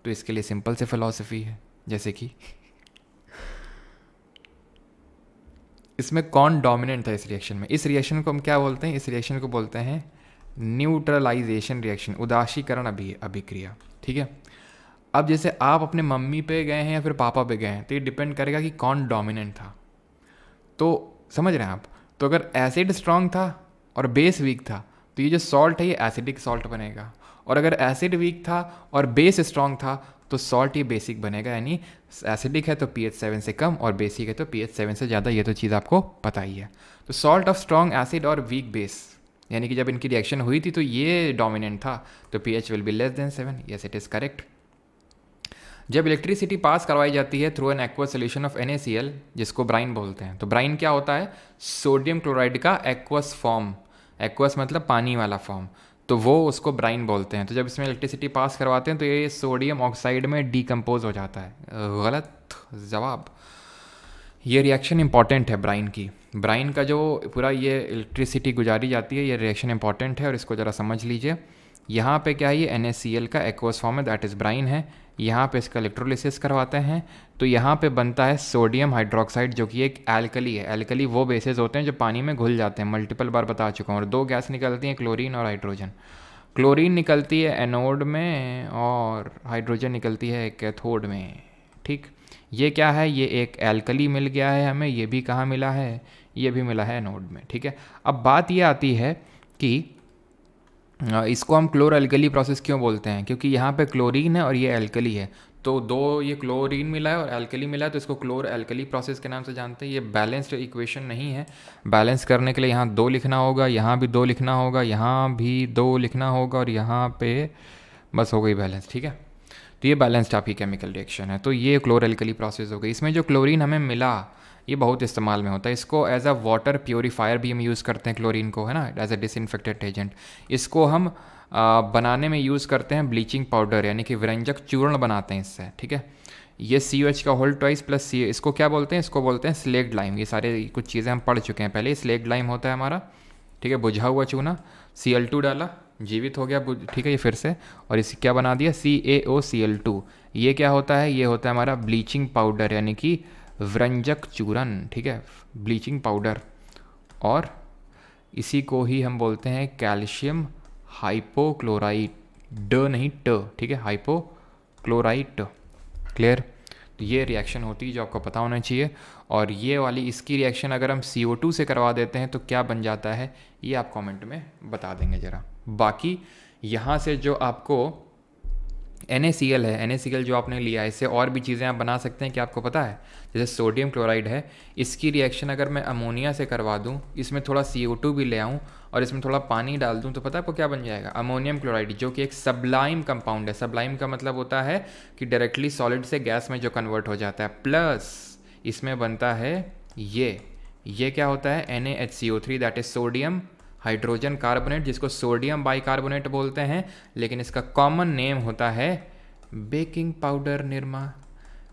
तो इसके लिए सिंपल से फिलॉसफी है, जैसे कि इसमें कौन डोमिनेंट था इस रिएक्शन में? इस रिएक्शन को हम क्या बोलते हैं? इस रिएक्शन को बोलते हैं न्यूट्रलाइजेशन रिएक्शन, उदासीकरण अभिक्रिया, ठीक है। अब जैसे आप अपने मम्मी पे गए हैं या फिर पापा पे गए हैं तो ये डिपेंड करेगा कि कौन डोमिनेंट था। तो समझ रहे हैं आप? तो अगर एसिड स्ट्रांग था और बेस वीक था तो ये जो सॉल्ट है ये एसिडिक सॉल्ट बनेगा। और अगर एसिड वीक था और बेस स्ट्रांग था तो सॉल्ट ये बेसिक बनेगा, यानी एसिडिक है तो pH 7 से कम और बेसिक है तो pH 7 से ज़्यादा। ये तो चीज़ आपको पता ही है। तो सॉल्ट ऑफ स्ट्रॉन्ग एसिड और वीक बेस, यानी कि जब इनकी रिएक्शन हुई थी तो ये डोमिनेंट था तो pH will be less than 7। Yes it is correct. जब इलेक्ट्रिसिटी पास करवाई जाती है through an aqueous solution of NaCl जिसको ब्राइन बोलते हैं, तो ब्राइन क्या होता है? सोडियम क्लोराइड का एक्वस फॉर्म, एक्वस मतलब पानी वाला फॉर्म, तो वो उसको ब्राइन बोलते हैं। तो जब इसमें इलेक्ट्रिसिटी पास करवाते हैं तो ये सोडियम ऑक्साइड में डिकम्पोज हो जाता है। गलत जवाब। ये रिएक्शन इंपॉर्टेंट है ब्राइन की। ब्राइन का जो पूरा ये इलेक्ट्रिसिटी गुजारी जाती है ये रिएक्शन इंपॉर्टेंट है और इसको ज़रा समझ लीजिए। यहाँ पे क्या है? ये NaCl का एक्वस फॉर्म है दैट इज़ ब्राइन है। यहाँ पे इसका इलेक्ट्रोलिसिस करवाते हैं, तो यहाँ पे बनता है सोडियम हाइड्रोक्साइड, जो कि एक एल्कली है। एल्कली वो बेसेस होते हैं जो पानी में घुल जाते हैं, मल्टीपल बार बता चुका हूँ। और दो गैस निकलती हैं, क्लोरीन और हाइड्रोजन। क्लोरीन निकलती है एनोड में और हाइड्रोजन निकलती है कैथोड में। ठीक, ये क्या है, ये एक एल्कली मिल गया है हमें। ये भी कहाँ मिला है, ये भी मिला है एनोड में। ठीक है, अब बात ये आती है कि इसको हम क्लोरो एल्कली प्रोसेस क्यों बोलते हैं, क्योंकि यहाँ पे क्लोरीन है और ये एल्कली है, तो दो ये क्लोरीन मिला है और एल्कली मिला है, तो इसको क्लोरो एल्कली प्रोसेस के नाम से जानते हैं। ये बैलेंस्ड इक्वेशन नहीं है। बैलेंस करने के लिए यहाँ 2 लिखना होगा, यहाँ भी 2 लिखना होगा, यहाँ भी 2 लिखना होगा, और यहाँ पे बस हो गई बैलेंस। ठीक है, तो ये बैलेंस्ड आपकी केमिकल रिएक्शन है। तो ये क्लोरो एल्कली प्रोसेस हो गई। इसमें जो क्लोरीन हमें मिला, ये बहुत इस्तेमाल में होता है। इसको एज अ वाटर प्योरीफायर भी हम यूज़ करते हैं क्लोरीन को, है ना, एज अ डिसइंफेक्टेंट एजेंट। इसको हम बनाने में यूज़ करते हैं ब्लीचिंग पाउडर, यानी कि व्यंजक चूर्ण बनाते हैं इससे। ठीक है, ये COH का होल ट्वाइस प्लस C, इसको क्या बोलते हैं, इसको बोलते हैं स्लेक्ड लाइम। ये सारे कुछ चीज़ें हम पढ़ चुके हैं पहले। स्लेक्ड लाइम होता है हमारा, ठीक है, बुझा हुआ चूना। Cl2 डाला, जीवित हो गया, ठीक है, ये फिर से, और इसे क्या बना दिया, CaOCl2। ये क्या होता है, ये होता है हमारा ब्लीचिंग पाउडर, यानी कि व्यंजक चूर्ण। ठीक है, ब्लीचिंग पाउडर। और इसी को ही हम बोलते हैं कैल्शियम हाइपोक्लोराइट, ड नहीं ट। ठीक है, हाइपोक्लोराइट। क्लियर, तो ये रिएक्शन होती है जो आपको पता होना चाहिए। और ये वाली इसकी रिएक्शन अगर हम CO2 से करवा देते हैं तो क्या बन जाता है, ये आप कमेंट में बता देंगे ज़रा। बाकी यहाँ से जो आपको NaCl है, NaCl जो आपने लिया है, इससे और भी चीज़ें आप बना सकते हैं, कि आपको पता है, जैसे सोडियम क्लोराइड है, इसकी रिएक्शन अगर मैं अमोनिया से करवा दूं, इसमें थोड़ा CO2 भी ले आऊं और इसमें थोड़ा पानी डाल दूं, तो पता है आपको क्या बन जाएगा, अमोनियम क्लोराइड, जो कि एक सबलाइम कंपाउंड है। सबलाइम का मतलब होता है कि डायरेक्टली सॉलिड से गैस में जो कन्वर्ट हो जाता है। प्लस इसमें बनता है ये क्या होता है, NaHCO3, that is sodium hydrogen carbonate, जिसको सोडियम बाइकार्बोनेट बोलते हैं, लेकिन इसका कॉमन नेम होता है baking powder. Nirma,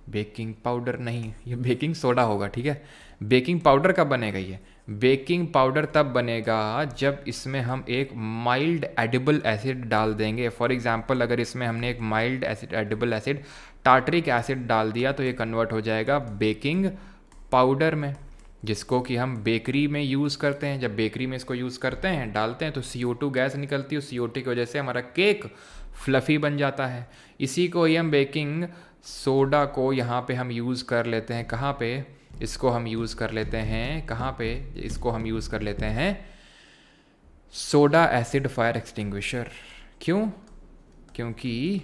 baking powder नहीं, ये बेकिंग सोडा होगा। ठीक है, बेकिंग पाउडर कब बनेगा, ये बेकिंग पाउडर तब बनेगा जब इसमें हम एक माइल्ड एडिबल एसिड डाल देंगे। फॉर एग्जांपल, अगर इसमें हमने एक mild acid edible acid tartaric acid डाल दिया, तो ये कन्वर्ट हो जाएगा बेकिंग पाउडर में, जिसको कि हम बेकरी में यूज़ करते हैं। जब बेकरी में इसको यूज़ करते हैं, डालते हैं, तो CO2 गैस निकलती है। CO2 की वजह से हमारा केक फ्लफ़ी बन जाता है। इसी को ही हम बेकिंग सोडा को यहाँ पे हम यूज़ कर लेते हैं। कहाँ पे इसको हम यूज़ कर लेते हैं, कहाँ पे इसको हम यूज़ कर लेते हैं, सोडा एसिड फायर एक्सटिंग्विशर। क्यों, क्योंकि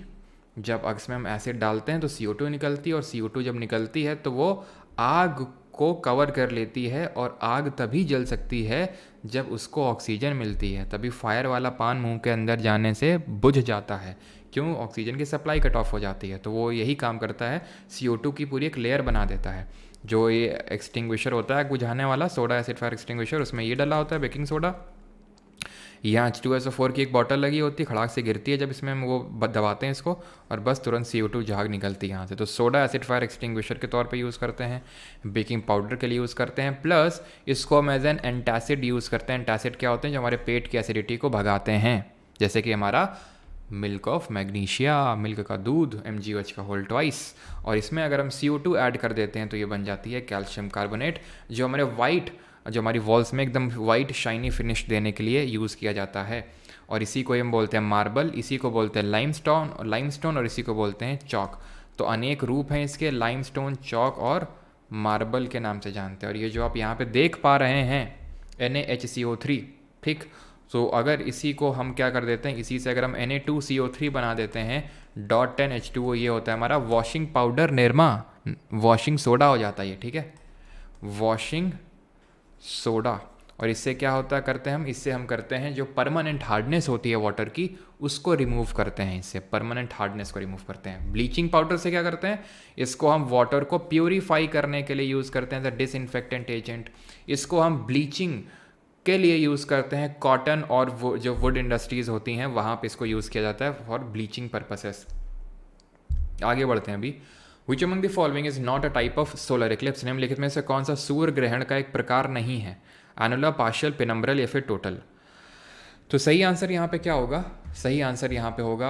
जब इसमें हम एसिड डालते हैं तो CO2 निकलती है, और CO2 जब निकलती है तो वो आग को कवर कर लेती है, और आग तभी जल सकती है जब उसको ऑक्सीजन मिलती है। तभी फायर वाला पान मुंह के अंदर जाने से बुझ जाता है। क्यों, ऑक्सीजन की सप्लाई कट ऑफ हो जाती है। तो वो यही काम करता है, CO2 की पूरी एक लेयर बना देता है। जो ये एक्सटिंग्विशर होता है बुझाने वाला, सोडा एसिड फायर एक्सटिंग्विशर, उसमें ये डला होता है बेकिंग सोडा। यहाँ H2SO4 की एक बॉटल लगी होती है, खड़ाक से गिरती है जब इसमें हम वो दबाते हैं इसको, और बस तुरंत CO2 झाग निकलती है यहाँ से। तो सोडा एसिड फायर एक्सटिंग्विशर के तौर पे यूज़ करते हैं, बेकिंग पाउडर के लिए यूज़ करते हैं, प्लस इसको हम एज एन एंटासिड यूज़ करते हैं। एंटासिड क्या होते हैं, जो हमारे पेट की एसिडिटी को भगाते हैं, जैसे कि हमारा मिल्क ऑफ मैग्नीशिया, मिल्क का दूध, MgOH का होल ट्वाइस। और इसमें अगर हम CO2 ऐड कर देते हैं तो ये बन जाती है कैल्शियम कार्बोनेट, जो हमारी वॉल्स में एकदम वाइट शाइनी फिनिश देने के लिए यूज़ किया जाता है। और इसी को हम बोलते हैं मार्बल, इसी को बोलते हैं लाइमस्टोन, और इसी को बोलते हैं चॉक। तो अनेक रूप हैं इसके, लाइमस्टोन, चॉक और मार्बल के नाम से जानते हैं। और ये जो आप यहाँ पे देख पा रहे हैं NaHCO3, ठीक, तो अगर इसी को हम क्या कर देते हैं, इसी से अगर हम Na2CO3 बना देते हैं, .10H2O, ये होता है हमारा washing powder. Nirma, washing soda हो जाता है ये। ठीक है, वॉशिंग सोडा। और इससे क्या होता करते हैं हम, इससे हम करते हैं जो परमानेंट हार्डनेस होती है वाटर की, उसको रिमूव करते हैं। इससे परमानेंट हार्डनेस को रिमूव करते हैं। ब्लीचिंग पाउडर से क्या करते हैं, इसको हम वाटर को प्योरीफाई करने के लिए यूज़ करते हैं, द डिसइंफेक्टेंट एजेंट। इसको हम ब्लीचिंग के लिए यूज़ करते हैं, कॉटन और जो वुड इंडस्ट्रीज़ होती हैं वहाँ पे इसको यूज़ किया जाता है फॉर ब्लीचिंग पर्पसेस। आगे बढ़ते हैं अभी। Which among the following is not a type of solar Eclipse, निम्नलिखित में से कौन सा सूर्य ग्रहण का एक प्रकार नहीं है, एनुलर, पार्शियल, पेनम्ब्रल या फिर टोटल। तो सही आंसर यहाँ पे क्या होगा? सही आंसर यहाँ पे होगा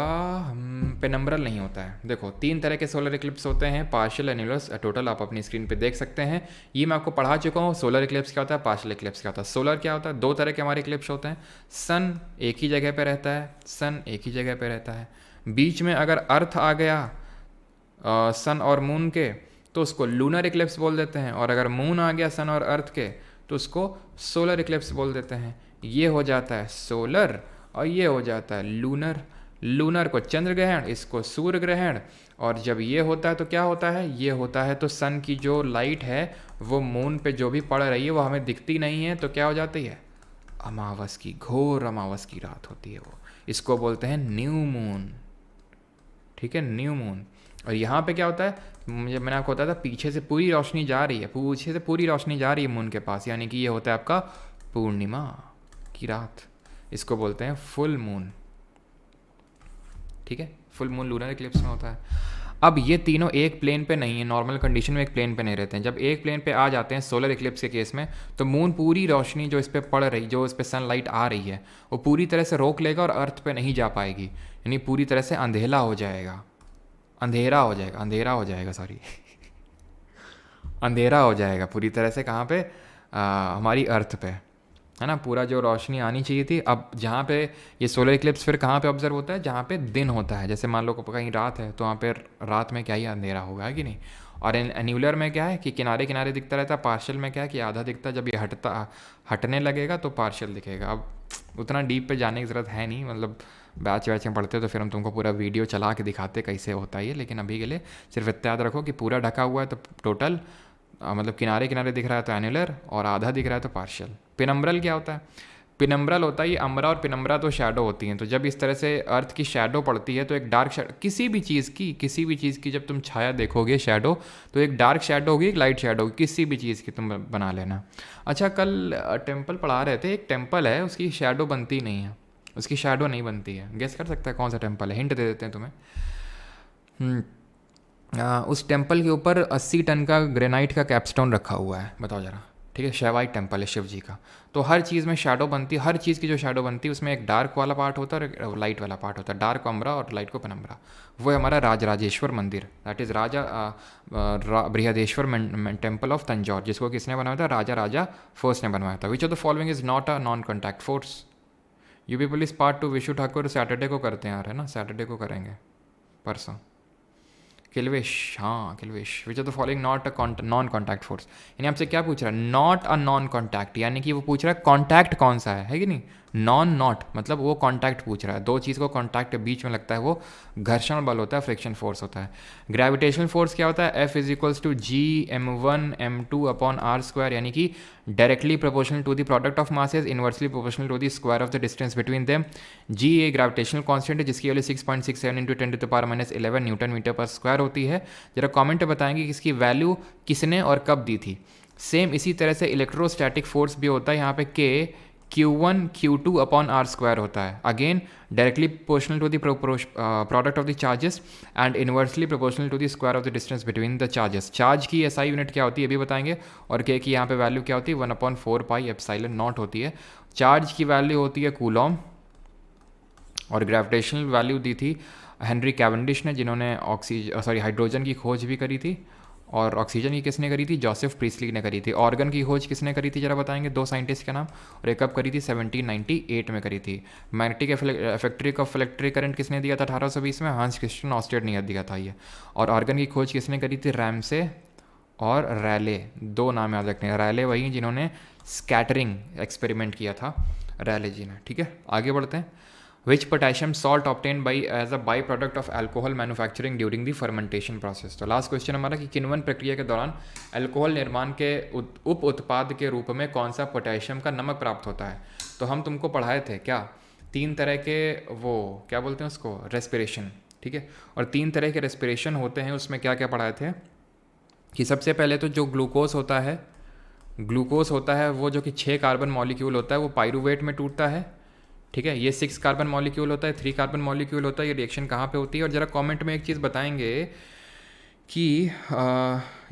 पेनम्ब्रल नहीं होता है। देखो 3 तरह के सोलर इक्लिप्स होते हैं, पार्शियल, एन्युलर, टोटल। आप अपनी स्क्रीन पे देख सकते हैं, ये मैं आपको पढ़ा चुका हूँ। सोलर इक्लिप्स क्या होता है, पार्शियल इक्लिप्स क्या होता है। सोलर क्या होता है, 2 तरह के हमारे इक्लिप्स होते हैं। सन एक ही जगह पे रहता है, सन एक ही जगह पे रहता है। बीच में अगर अर्थ आ गया सन और मून के तो उसको लूनर इक्लिप्स बोल देते हैं, और अगर मून आ गया सन और अर्थ के तो उसको सोलर इक्लिप्स बोल देते हैं। ये हो जाता है सोलर और ये हो जाता है लूनर। लूनर को चंद्र ग्रहण, इसको सूर्य ग्रहण। और जब ये होता है तो क्या होता है, ये होता है तो सन की जो लाइट है वो मून पे जो भी पड़ रही है वो हमें दिखती नहीं है, तो क्या हो जाती है, अमावस की, घोर अमावस की रात होती है वो। इसको बोलते हैं न्यू मून, ठीक है, न्यू मून। और यहाँ पे क्या होता है, मैंने आपको बताया था पीछे से पूरी रोशनी जा रही है, पीछे से पूरी रोशनी जा रही है मून के पास, यानी कि ये होता है आपका पूर्णिमा की रात। इसको बोलते हैं फुल मून, ठीक है। फुल मून लूनर इक्लिप्स में होता है। अब ये तीनों एक प्लेन पे नहीं है, नॉर्मल कंडीशन में एक प्लेन पे नहीं रहते हैं। जब एक प्लेन पे आ जाते हैं सोलर इक्लिप्स के केस में, तो मून पूरी रोशनी जो इस पर पड़ रही, जो इस पर सनलाइट आ रही है, वो पूरी तरह से रोक लेगा और अर्थ पे नहीं जा पाएगी, यानी पूरी तरह से अंधेरा हो जाएगा, अंधेरा हो जाएगा, अंधेरा हो जाएगा, सॉरी अंधेरा हो जाएगा पूरी तरह से। कहाँ पे, हमारी अर्थ पे, है ना। पूरा जो रोशनी आनी चाहिए थी, अब जहाँ पे ये सोलर इक्लिप्स फिर कहाँ पे ऑब्जर्व होता है, जहाँ पे दिन होता है। जैसे मान लो कहीं रात है तो वहाँ पे रात में क्या ही अंधेरा होगा, है कि नहीं। और एन्यूलर में क्या है कि किनारे किनारे दिखता रहता है। पार्शियल में क्या है कि आधा दिखता है, जब ये हटने लगेगा तो पार्शियल दिखेगा। अब उतना डीप पे जाने की ज़रूरत है नहीं, मतलब बैच वैच में पढ़ते तो फिर हम तुमको पूरा वीडियो चला के दिखाते कैसे होता है ये, लेकिन अभी के लिए सिर्फ इतना याद रखो कि पूरा ढका हुआ है तो टोटल, मतलब किनारे किनारे दिख रहा है तो एन्युलर, और आधा दिख रहा है तो पार्शियल। पिनम्ब्रल क्या होता है, पिनम्ब्रल होता है ये, अम्बरा और पिनम्बरा तो शैडो होती हैं। तो जब इस तरह से अर्थ की शैडो पड़ती है तो एक डार्क शैडो, किसी भी चीज़ की जब तुम छाया देखोगे शैडो, तो एक डार्क शैडो होगी, एक लाइट शैडो होगी, किसी भी चीज़ की तुम बना लेना। अच्छा, कल टेम्पल पढ़ा रहे थे, एक टेम्पल है उसकी शैडो बनती नहीं है, उसकी शैडो नहीं बनती है। गेस कर सकता है कौन सा टेम्पल है, हिंट दे देते हैं तुम्हें। उस टेम्पल के ऊपर 80 टन का ग्रेनाइट का कैपस्टोन रखा हुआ है, बताओ ज़रा, ठीक है। शैवाइट टेम्पल है शिव जी का। तो हर चीज़ में शैडो बनती है, हर चीज़ की जो शैडो बनती है उसमें एक डार्क वाला पार्ट होता है और एक लाइट वाला पार्ट होता है। डार्क को अम्बरा और लाइट को पेनम्बरा। वो है हमारा राजराजेश्वर मंदिर, that is Raja Brihadeshwar temple of Tanjore, जिसको किसने बनवाया था, राजा फर्स्ट ने बनवाया था। Which of the following is not a non contact force. UP police part 2 Vishu Thakur Saturday को करते हैं यार, है ना, सैटरडे को करेंगे, परसों। किल्वेश, हाँ किल्वेश। Which of the following not a non contact force, यानी आपसे क्या पूछ रहा है, नॉट अ नॉन कॉन्टैक्ट, यानी कि वो पूछ रहा है कॉन्टैक्ट कौन सा है कि नहीं। नॉन नॉट मतलब वो कॉन्टैक्ट पूछ रहा है, दो चीज़ को कॉन्टैक्ट के बीच में लगता है वो घर्षण बल होता है, फ्रिक्शन फोर्स होता है। ग्रेविटेशनल फोर्स क्या होता है, F=G m1m2/r², यानी कि directly proportional to the product of masses, inversely proportional to the square of the distance between them. G a gravitational constant है जिसकी वैल्यू 6.67 × 10⁻11 न्यूटन मीटर पर स्क्वायर होती है। जरा कमेंट में बताएंगे कि इसकी वैल्यू किसने और कब दी थी। सेम इसी तरह से इलेक्ट्रोस्टैटिक फोर्स भी होता है, यहाँ पे K Q1 Q2/r² होता है, again directly proportional to the product of the charges and inversely proportional to the square of the distance between the charges. Charge की SI यूनिट क्या होती है ये भी बताएंगे, और K की यहाँ पे वैल्यू क्या होती है, 1/4πε0 होती है। चार्ज की वैल्यू होती है कूलॉम, और ग्रेविटेशनल वैल्यू दी थी हेनरी कैवेंडिश ने, जिन्होंने हाइड्रोजन की खोज भी करी थी, और ऑक्सीजन की किसने करी थी, जोसेफ प्रीस्टली ने करी थी। ऑर्गन की खोज किसने करी थी जरा बताएंगे, दो साइंटिस्ट के नाम, और एक कब करी थी, 1798 में करी थी। मैग्नेटिक इलेक्ट्रिक करंट किसने दिया था 1820 में, हांस क्रिस्टियन ऑस्टेड ने दिया था ये। और ऑर्गन की खोज किसने करी थी, रैमसे और रैले, दो नाम याद रखने हैं। रैले वही जिन्होंने स्कैटरिंग एक्सपेरिमेंट किया था, रैले जी ने, ठीक है। आगे बढ़ते हैं। Which potassium salt obtained by as a byproduct of alcohol manufacturing during the fermentation process। तो लास्ट क्वेश्चन हमारा कि किण्वन प्रक्रिया के दौरान अल्कोहल निर्माण के उप उत्पाद के रूप में कौन सा पोटेशियम का नमक प्राप्त होता है। तो हम तुमको पढ़ाए थे क्या, 3 तरह के, वो क्या बोलते हैं उसको, रेस्पिरेशन, ठीक है। और 3 तरह के रेस्पिरेशन होते हैं, उसमें क्या क्या पढ़ाए थे कि सबसे पहले तो जो ग्लूकोज होता है वो जो कि 6 कार्बन मॉलिक्यूल होता है वो पाइरूवेट में टूटता है, ठीक है। ये 6 कार्बन मॉलिक्यूल होता है, 3 कार्बन मॉलिक्यूल होता है। ये रिएक्शन कहाँ पे होती है, और ज़रा कमेंट में एक चीज़ बताएंगे कि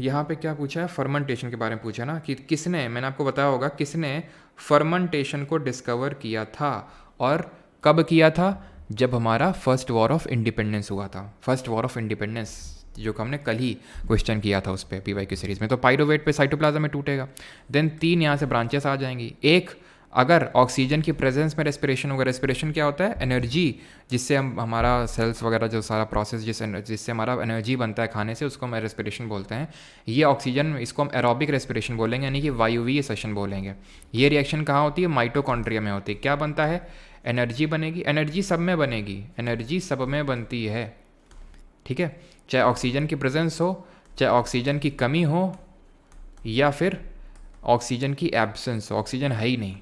यहाँ पे क्या पूछा है, फर्मेंटेशन के बारे में पूछा ना, कि किसने, मैंने आपको बताया होगा किसने फर्मेंटेशन को डिस्कवर किया था, और कब किया था? जब हमारा फर्स्ट वॉर ऑफ इंडिपेंडेंस हुआ था। फर्स्ट वॉर ऑफ इंडिपेंडेंस जो हमने कल ही क्वेश्चन किया था उस पर पीवाई की सीरीज़ में। तो पाइरोवेट पे साइटोप्लाज्म में टूटेगा। देन 3 यहाँ से ब्रांचेस आ जाएंगी। एक, अगर ऑक्सीजन की प्रेजेंस में रेस्पिरेशन होगा। रेस्पिरेशन क्या होता है? एनर्जी, जिससे हम हमारा सेल्स वगैरह जो सारा प्रोसेस जिससे हमारा एनर्जी बनता है खाने से, उसको हम रेस्पिरेशन बोलते हैं। ये ऑक्सीजन, इसको हम एरोबिक रेस्पिरेशन बोलेंगे, यानी कि वायुवीय श्वसन बोलेंगे। ये रिएक्शन कहाँ होती है? माइटोकॉन्ड्रिया में होती है। क्या बनता है? एनर्जी बनेगी। एनर्जी सब में बनेगी, एनर्जी सब में बनती है, ठीक है, चाहे ऑक्सीजन की प्रेजेंस हो, चाहे ऑक्सीजन की कमी हो, या फिर ऑक्सीजन की एब्सेंस हो, ऑक्सीजन है ही नहीं,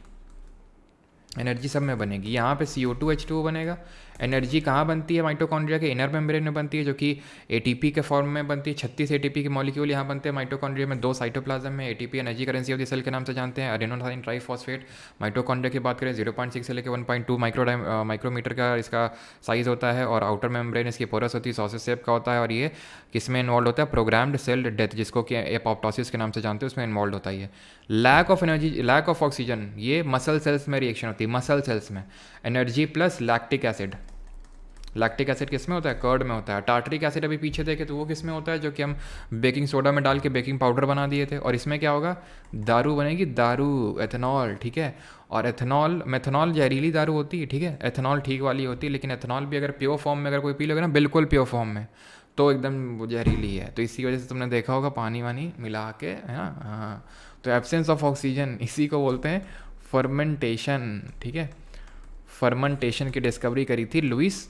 एनर्जी सब में बनेगी। यहाँ पे CO2H2O बनेगा। एनर्जी कहाँ बनती है? माइटोकॉन्ड्रिया के इनर मेम्ब्रेन में बनती है, जो कि ATP के फॉर्म में बनती है। 36 ATP के मॉलिक्यूल यहाँ बनते हैं माइटोकॉन्ड्रिया में। 2 साइटोप्लाज्म में। ATP energy currency of the cell के नाम से जानते हैं। Adenosine triphosphate. माइटोकॉन्ड्रिया की बात करें 0.6 से लेकर 1.2 माइक्रोमीटर का इसका साइज़ होता है। और आउटर मेम्ब्रेन इसकी पोरस होती है, सॉसेज शेप का होता है। और ये किस में इन्वॉल्व होता है? प्रोग्राम्ड सेल डेथ, जिसको कि एपोप्टोसिस के नाम से जानते हैं, उसमें इन्वॉल्व होता है। Lack of energy, lack of oxygen, ये मसल सेल्स में रिएक्शन होती है। मसल सेल्स में energy plus lactic acid. Lactic acid किस में होता है? कर्ड में होता है। टार्टरिक एसिड अभी पीछे देखे तो वो किस में होता है? जो कि हम बेकिंग सोडा में डाल के बेकिंग पाउडर बना दिए थे। और इसमें क्या होगा? दारू बनेगी, दारू, एथेनॉल, ठीक है। और एथेनॉल, मेथेनॉल जहरीली दारू होती है, ठीक है। एथेनॉल ठीक वाली होती है, लेकिन एथेनॉल भी अगर प्योर फॉर्म में अगर कोई पी लोगे ना, बिल्कुल प्योर फॉर्म में, तो एकदम जहरीली है। तो इसी वजह से तुमने देखा होगा पानी वानी मिला के, है ना। हाँ, तो एब्सेंस ऑफ ऑक्सीजन, इसी को बोलते हैं फर्मेंटेशन, ठीक है। फर्मेंटेशन की डिस्कवरी करी थी लुइस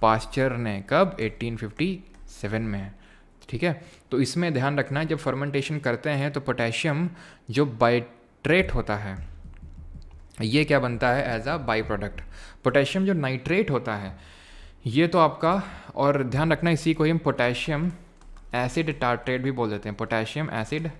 पास्चर ने। कब? 1857 में, ठीक है। तो इसमें ध्यान रखना है, जब फर्मेंटेशन करते हैं तो पोटेशियम जो बाइट्रेट होता है, ये क्या बनता है? As a by product. Potassium जो नाइट्रेट होता है, ये तो आपका, और ध्यान रखना इसी को ही हम पोटेशियम एसिड टार्ट्रेट भी बोल देते हैं। पोटेशियम एसिड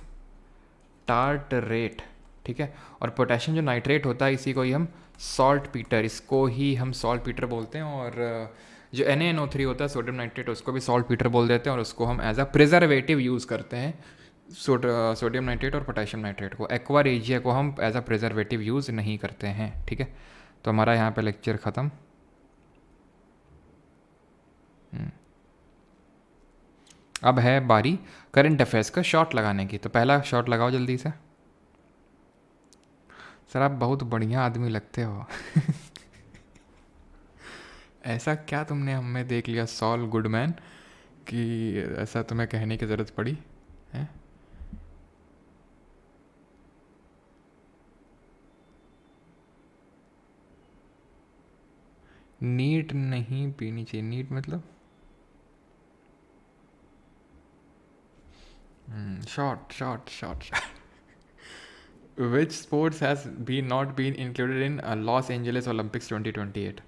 टार्टरेट, ठीक है। और पोटेशियम जो नाइट्रेट होता है, इसी को ही हम सॉल्ट पीटर, इसको ही हम सॉल्ट पीटर बोलते हैं। और जो NaNO3 होता है, सोडियम नाइट्रेट, उसको भी सॉल्ट पीटर बोल देते हैं। और उसको हम एज अ प्रिजर्वेटिव यूज़ करते हैं, सोडियम नाइट्रेट और पोटेशियम नाइट्रेट को। एक्वा रेजिया को हम एज अ प्रिजर्वेटिव यूज़ नहीं करते हैं, ठीक है। तो हमारा यहाँ पे लेक्चर ख़त्म। अब है बारी करंट अफेयर्स का शॉट लगाने की। तो पहला शॉट लगाओ जल्दी से। सर आप बहुत बढ़िया आदमी लगते हो। ऐसा क्या तुमने हमें देख लिया सॉल गुडमैन कि ऐसा तुम्हें कहने की ज़रूरत पड़ी है? नीट नहीं पीनी चाहिए। नीट मतलब short short short short. Which sports has be not been included in Los Angeles Olympics 2028?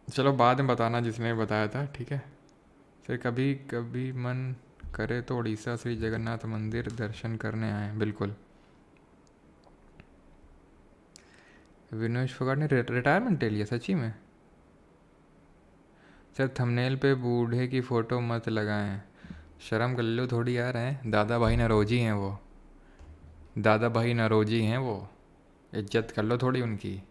चलो बाद में बताना जिसने बताया था, ठीक है। फिर कभी कभी मन करे तो उड़ीसा श्री जगन्नाथ मंदिर दर्शन करने आए। बिल्कुल। विनोश फोगाट ने रिटायरमेंट ले लिया सच्ची में? सर थंबनेल पे बूढ़े की फ़ोटो मत लगाएं, शर्म कर लो थोड़ी यार। हैं दादा भाई नरोजी हैं वो, दादा भाई नरोजी हैं वो, इज्जत कर लो थोड़ी उनकी।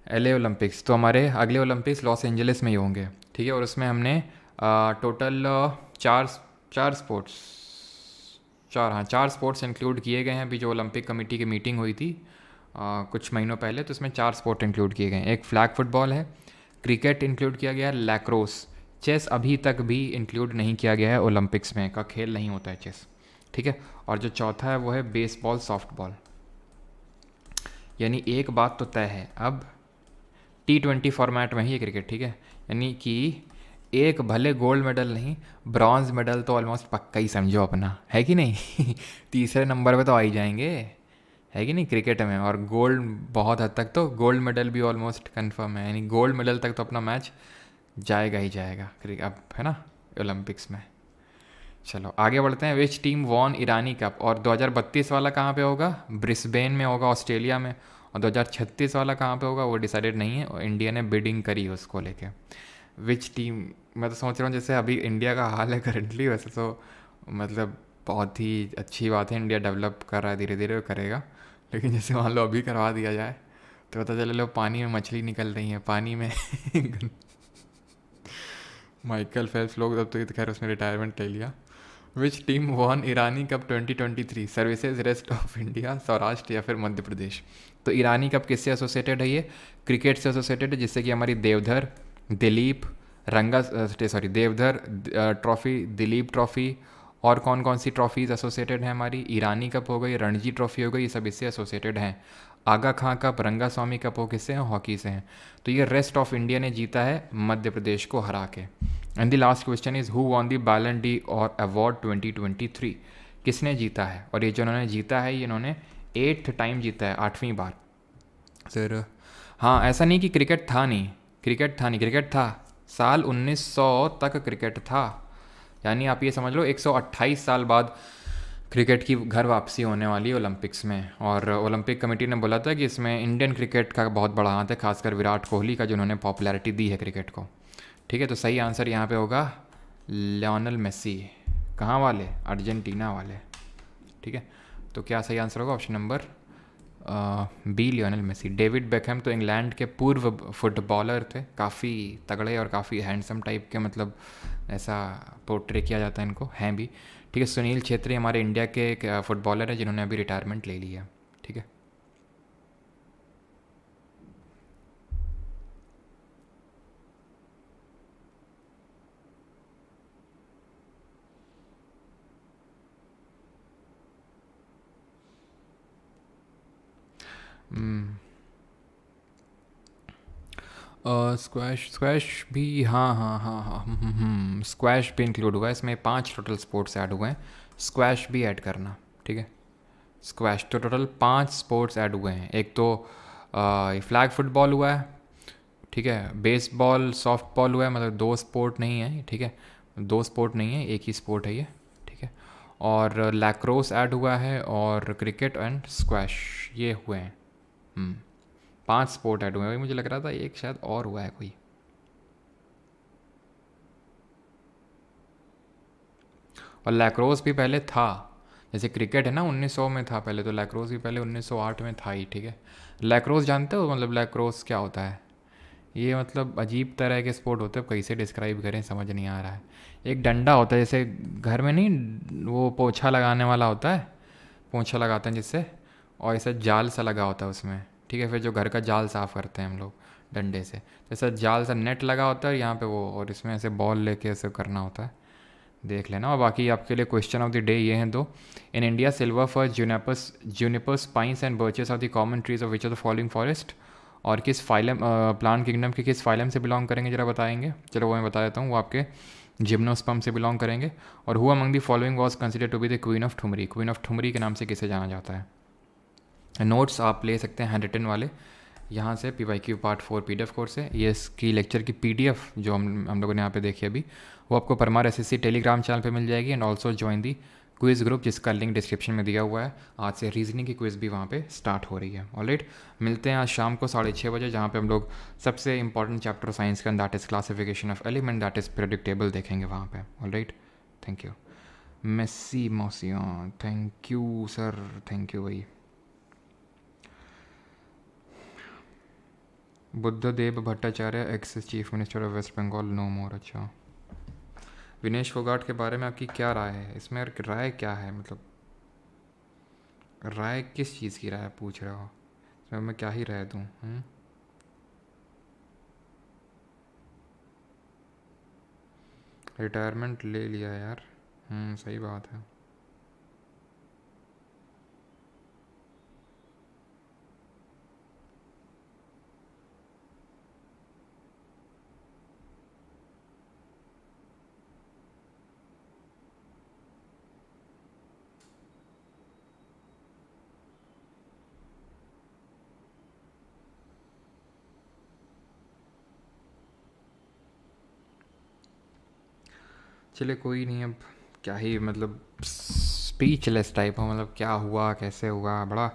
LA ओलंपिक्स तो हमारे अगले ओलंपिक्स लॉस एंजलिस में ही होंगे, ठीक है। और उसमें हमने टोटल चार स्पोर्ट्स इंक्लूड किए गए हैं। अभी जो ओलंपिक कमेटी की मीटिंग हुई थी कुछ महीनों पहले, तो उसमें 4 स्पोर्ट इंक्लूड किए गए हैं। एक फ्लैग फुटबॉल है, क्रिकेट इंक्लूड किया गया है, लैक्रोस, चेस अभी तक भी इंक्लूड नहीं किया गया है ओलंपिक्स में, का खेल नहीं होता है चेस, ठीक है। और जो चौथा है वो है बेसबॉल सॉफ्टबॉल। यानी एक बात तो तय है, अब T20 फॉर्मेट में ही है क्रिकेट, ठीक है। यानी कि एक भले गोल्ड मेडल नहीं, ब्रॉन्ज मेडल तो ऑलमोस्ट पक्का ही समझो अपना, है कि नहीं। तीसरे नंबर पे तो आ ही जाएंगे, है कि नहीं, क्रिकेट में। और गोल्ड बहुत हद तक तो गोल्ड मेडल भी ऑलमोस्ट कंफर्म है, यानी गोल्ड मेडल तक तो अपना मैच जाएगा ही जाएगा अब, है ना, ओलंपिक्स में। चलो आगे बढ़ते हैं। Which team von Irani cup? और 2032 वाला कहाँ पे होगा? ब्रिस्बेन में होगा, ऑस्ट्रेलिया में। और 2036 वाला कहाँ पे होगा वो डिसाइडेड नहीं है, और इंडिया ने बिडिंग करी उसको लेके। विच टीम, मैं तो सोच रहा हूँ जैसे अभी इंडिया का हाल है करंटली, वैसे तो मतलब बहुत ही अच्छी बात है, इंडिया डेवलप कर रहा है, धीरे धीरे करेगा। लेकिन जैसे मान लो अभी करवा दिया जाए तो पता चले लो पानी में मछली निकल रही है, पानी में माइकल फेल्प्स लोग, अब तो ये तो खैर उसने रिटायरमेंट ले लिया। Which team von Irani cup 2023? Services, rest of India, Saurashtra या फिर मध्य प्रदेश? तो ईरानी कप किससे एसोसिएटेड है? ये क्रिकेट से एसोसिएटेड है, जिससे कि हमारी Deodhar, Duleep, Ranga, sorry Deodhar trophy, Duleep trophy, और कौन कौन सी ट्रॉफीज़ एसोसिएटेड हैं हमारी? ईरानी कप हो गई, रणजी ट्रॉफी हो गई, ये सब इससे एसोसिएटेड हैं। आगा खां कप, रंगा स्वामी कप हो किससे हैं? हॉकी से हैं। तो ये रेस्ट ऑफ इंडिया ने जीता है मध्य प्रदेश को हरा के। And the last question is who won the बैलन डी और अवार्ड 2023? किसने जीता है? और ये जो इन्होंने जीता है, ये इन्होंने 8th टाइम जीता है, 8वीं बार। सर हाँ, ऐसा नहीं कि क्रिकेट था नहीं, क्रिकेट था। साल 1900 तक क्रिकेट था, यानी आप ये समझ लो 128 साल बाद क्रिकेट की घर वापसी होने वाली है ओलंपिक्स में। और ओलंपिक कमेटी ने बोला था कि इसमें इंडियन क्रिकेट का बहुत बड़ा हाथ है, खासकर विराट कोहली का, जिन्होंने पॉपुलैरिटी दी है क्रिकेट को। ठीक है, तो सही आंसर यहाँ पे होगा लियोनेल मेसी। कहाँ वाले? अर्जेंटीना वाले। ठीक है, तो क्या सही आंसर होगा? Option number B, Lionel Messi. David Beckham तो इंग्लैंड के पूर्व फुटबॉलर थे, काफ़ी तगड़े और काफ़ी हैंडसम टाइप के, मतलब ऐसा पोर्ट्रे किया जाता है इनको, हैं भी। ठीक है, सुनील छेत्री हमारे इंडिया के एक फुटबॉलर है जिन्होंने अभी रिटायरमेंट ले ली है। ठीक है, स्क्वैश, स्क्वैश भी, हाँ हाँ हाँ हाँ, स्क्वैश भी इंक्लूड हुआ है इसमें। 5 टोटल स्पोर्ट्स ऐड हुए हैं, स्क्वैश भी ऐड करना। ठीक है, स्क्वैश तो टोटल 5 स्पोर्ट्स ऐड हुए हैं। एक तो फ्लैग फुटबॉल हुआ है, ठीक है, बेसबॉल, सॉफ्ट बॉल हुआ है, मतलब 2 स्पोर्ट नहीं है। ठीक है, 2 स्पोर्ट नहीं है, एक ही स्पोर्ट है ये। ठीक है, और लैक्रोस ऐड हुआ है, और क्रिकेट एंड स्क्वैश ये हुए हैं। 5 स्पोर्ट ऐड हुए हैं। मुझे लग रहा था एक शायद और हुआ है कोई। और लैक्रोस भी पहले था, जैसे क्रिकेट है ना 1900 में था पहले, तो लैक्रोस भी पहले 1908 में था ही। ठीक है, लैक्रोस जानते हो? मतलब लैक्रोस क्या होता है? ये मतलब अजीब तरह के स्पोर्ट होते हैं, कैसे डिस्क्राइब करें समझ नहीं आ रहा है। एक डंडा होता है, जैसे घर में नहीं वो पोछा लगाने वाला होता है, पोछा लगाते हैं जिससे, और ऐसा जाल सा लगा होता है उसमें। ठीक है, फिर जो घर का जाल साफ़ करते हैं हम लोग डंडे से, जैसा जाल सा नेट लगा होता है यहाँ पे वो, और इसमें ऐसे बॉल लेके ऐसे करना होता है, देख लेना। और बाकी आपके लिए क्वेश्चन ऑफ द डे ये हैं दो। In India silver fir junipers pines and birches are the common trees of which of the following forest? और किस फाइलम, प्लांट किंगडम के किस फाइलम से बिलोंग करेंगे, जरा बताएंगे? चलो वो मैं बता देता हूँ, वो आपके जिम्नोस्पर्म से बिलोंग करेंगे। और who among the following was considered to be the queen of thumri? Queen of thumri के नाम से किसे जाना जाता है? नोट्स आप ले सकते हैं हैंड रिटन वाले यहाँ से, PYQ पार्ट 4 PDF कोर्स है ये। इसकी लेक्चर की PDF जो हम लोगों ने यहाँ पे देखी अभी, वो आपको परमार SSC टेलीग्राम चैनल पे मिल जाएगी। And also join the quiz group, जिसका लिंक डिस्क्रिप्शन में दिया हुआ है। आज से रीजनिंग की क्विज़ भी वहाँ पे स्टार्ट हो रही है। ऑलराइट, मिलते हैं आज शाम को 6:30 बजे, जहाँ पे हम लोग सबसे इंपॉर्टेंट चैप्टर साइंस का, that is classification of element, that is predictable, देखेंगे वहाँ पे। ऑलराइट, थैंक यू मेस्सी मौसियाँ, thank you sir, thank you भाई। Buddhadeb Bhattacharya ex chief minister of West Bengal no more. अच्छा, विनेश फोगाट के बारे में आपकी क्या राय है? इसमें राय क्या है, मतलब राय किस चीज़ की राय पूछ रहे हो? इसमें मैं क्या ही राय दूँ? रिटायरमेंट ले लिया यार। सही बात है। चले कोई नहीं, अब क्या ही मतलब स्पीचलेस टाइप हो, मतलब क्या हुआ कैसे हुआ, बड़ा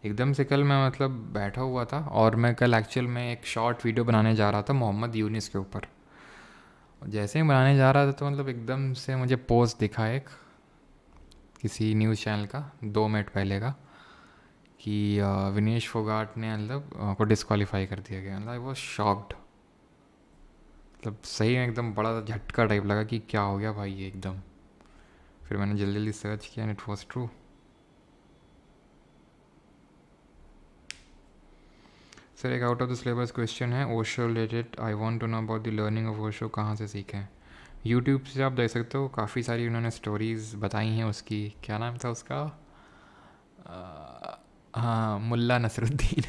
एकदम से। कल मैं मतलब बैठा हुआ था, और मैं कल एक्चुअल में एक शॉर्ट वीडियो बनाने जा रहा था मोहम्मद यूनिस के ऊपर। जैसे ही बनाने जा रहा था तो मतलब एकदम से मुझे पोस्ट दिखा एक किसी न्यूज़ चैनल का 2 मिनट पहले का, कि विनेश फोगाट ने मतलब को डिस्क्वालीफाई कर दिया गया। मतलब आई वॉज शॉक्ड, मतलब सही में एकदम बड़ा झटका टाइप लगा कि क्या हो गया भाई ये एकदम। फिर मैंने जल्दी जल्दी सर्च किया and it was true. Sir एक out of the syllabus question है Osho related, I want to know about the learning of Osho, कहाँ से सीखें? यूट्यूब से आप देख सकते हो, काफ़ी सारी उन्होंने स्टोरीज़ बताई हैं उसकी। क्या नाम था उसका? हाँ, मुल्ला नसरुद्दीन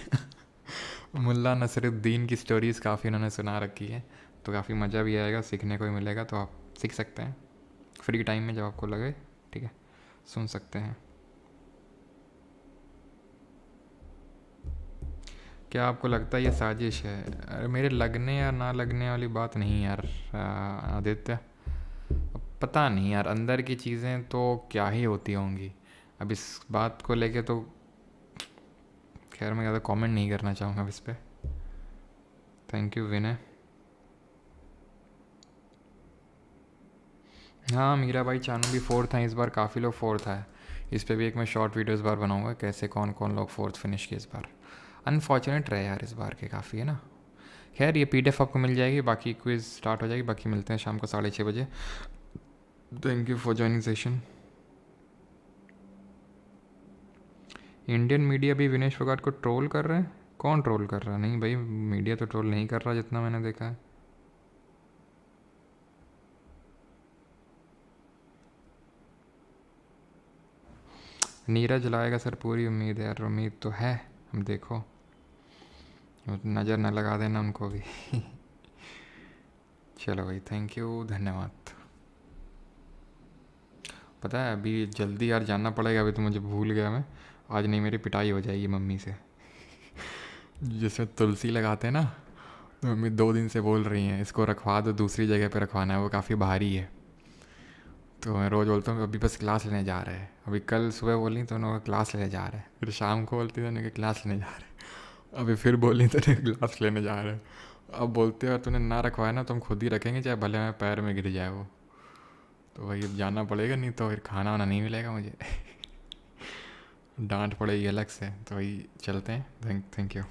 मुल्ला नसरुद्दीन की स्टोरीज़ काफ़ी उन्होंने सुना रखी है, तो काफ़ी मज़ा भी आएगा, सीखने को भी मिलेगा। तो आप सीख सकते हैं फ्री टाइम में जब आपको लगे, ठीक है, सुन सकते हैं। क्या आपको लगता है ये साजिश है? अरे मेरे लगने या ना लगने वाली बात नहीं यार आदित्य, पता नहीं यार, अंदर की चीज़ें तो क्या ही होती होंगी। अब इस बात को लेके तो खैर मैं ज़्यादा कमेंट नहीं करना चाहूँगा अब इस पर। थैंक यू विनय। हाँ मीरा भाई चानू भी फोर्थ हैं इस बार, काफ़ी लोग फोर्थ है। इस पर भी एक मैं शॉर्ट वीडियो इस बार बनाऊँगा, कैसे कौन कौन लोग फोर्थ फिनिश किए इस बार। अनफॉर्चुनेट रहे यार इस बार के काफ़ी, है ना। खैर ये PDF आपको मिल जाएगी, बाकी क्विज़ स्टार्ट हो जाएगी। बाकी मिलते हैं शाम को 6:30 बजे। Thank you for joining session. Indian media भी विनेश फोगाट को ट्रोल कर रहे हैं? कौन ट्रोल कर रहा है? नहीं भाई, मीडिया तो ट्रोल नहीं कर रहा जितना मैंने देखा है। नीरज लाएगा सर, पूरी उम्मीद है यार, उम्मीद तो है। हम देखो, नज़र न लगा देना उनको भी चलो भाई, थैंक यू, धन्यवाद। पता है अभी जल्दी यार जाना पड़ेगा, अभी तो मुझे भूल गया मैं। आज नहीं मेरी पिटाई हो जाएगी मम्मी से जिसमें तुलसी लगाते हैं ना, तो मम्मी 2 दिन से बोल रही हैं इसको रखवा दो, दूसरी जगह पे रखवाना है, वो काफ़ी भारी है। तो मैं रोज़ बोलता हूँ अभी बस क्लास लेने जा रहे हैं। अभी कल सुबह बोली तो उन्होंने क्लास लेने जा रहे हैं, फिर शाम को बोलती तो कि क्लास लेने जा रहे हैं, अभी फिर बोली तो क्लास लेने जा रहे हैं। अब बोलते हैं तूने ना रखवाया ना तो हम खुद ही रखेंगे, चाहे भले हमें पैर में गिर जाए वो। तो भाई अब जाना पड़ेगा, नहीं तो फिर खाना वाना नहीं मिलेगा मुझे डांट पड़ेगी अलग से। तो भाई चलते हैं, थैंक यू।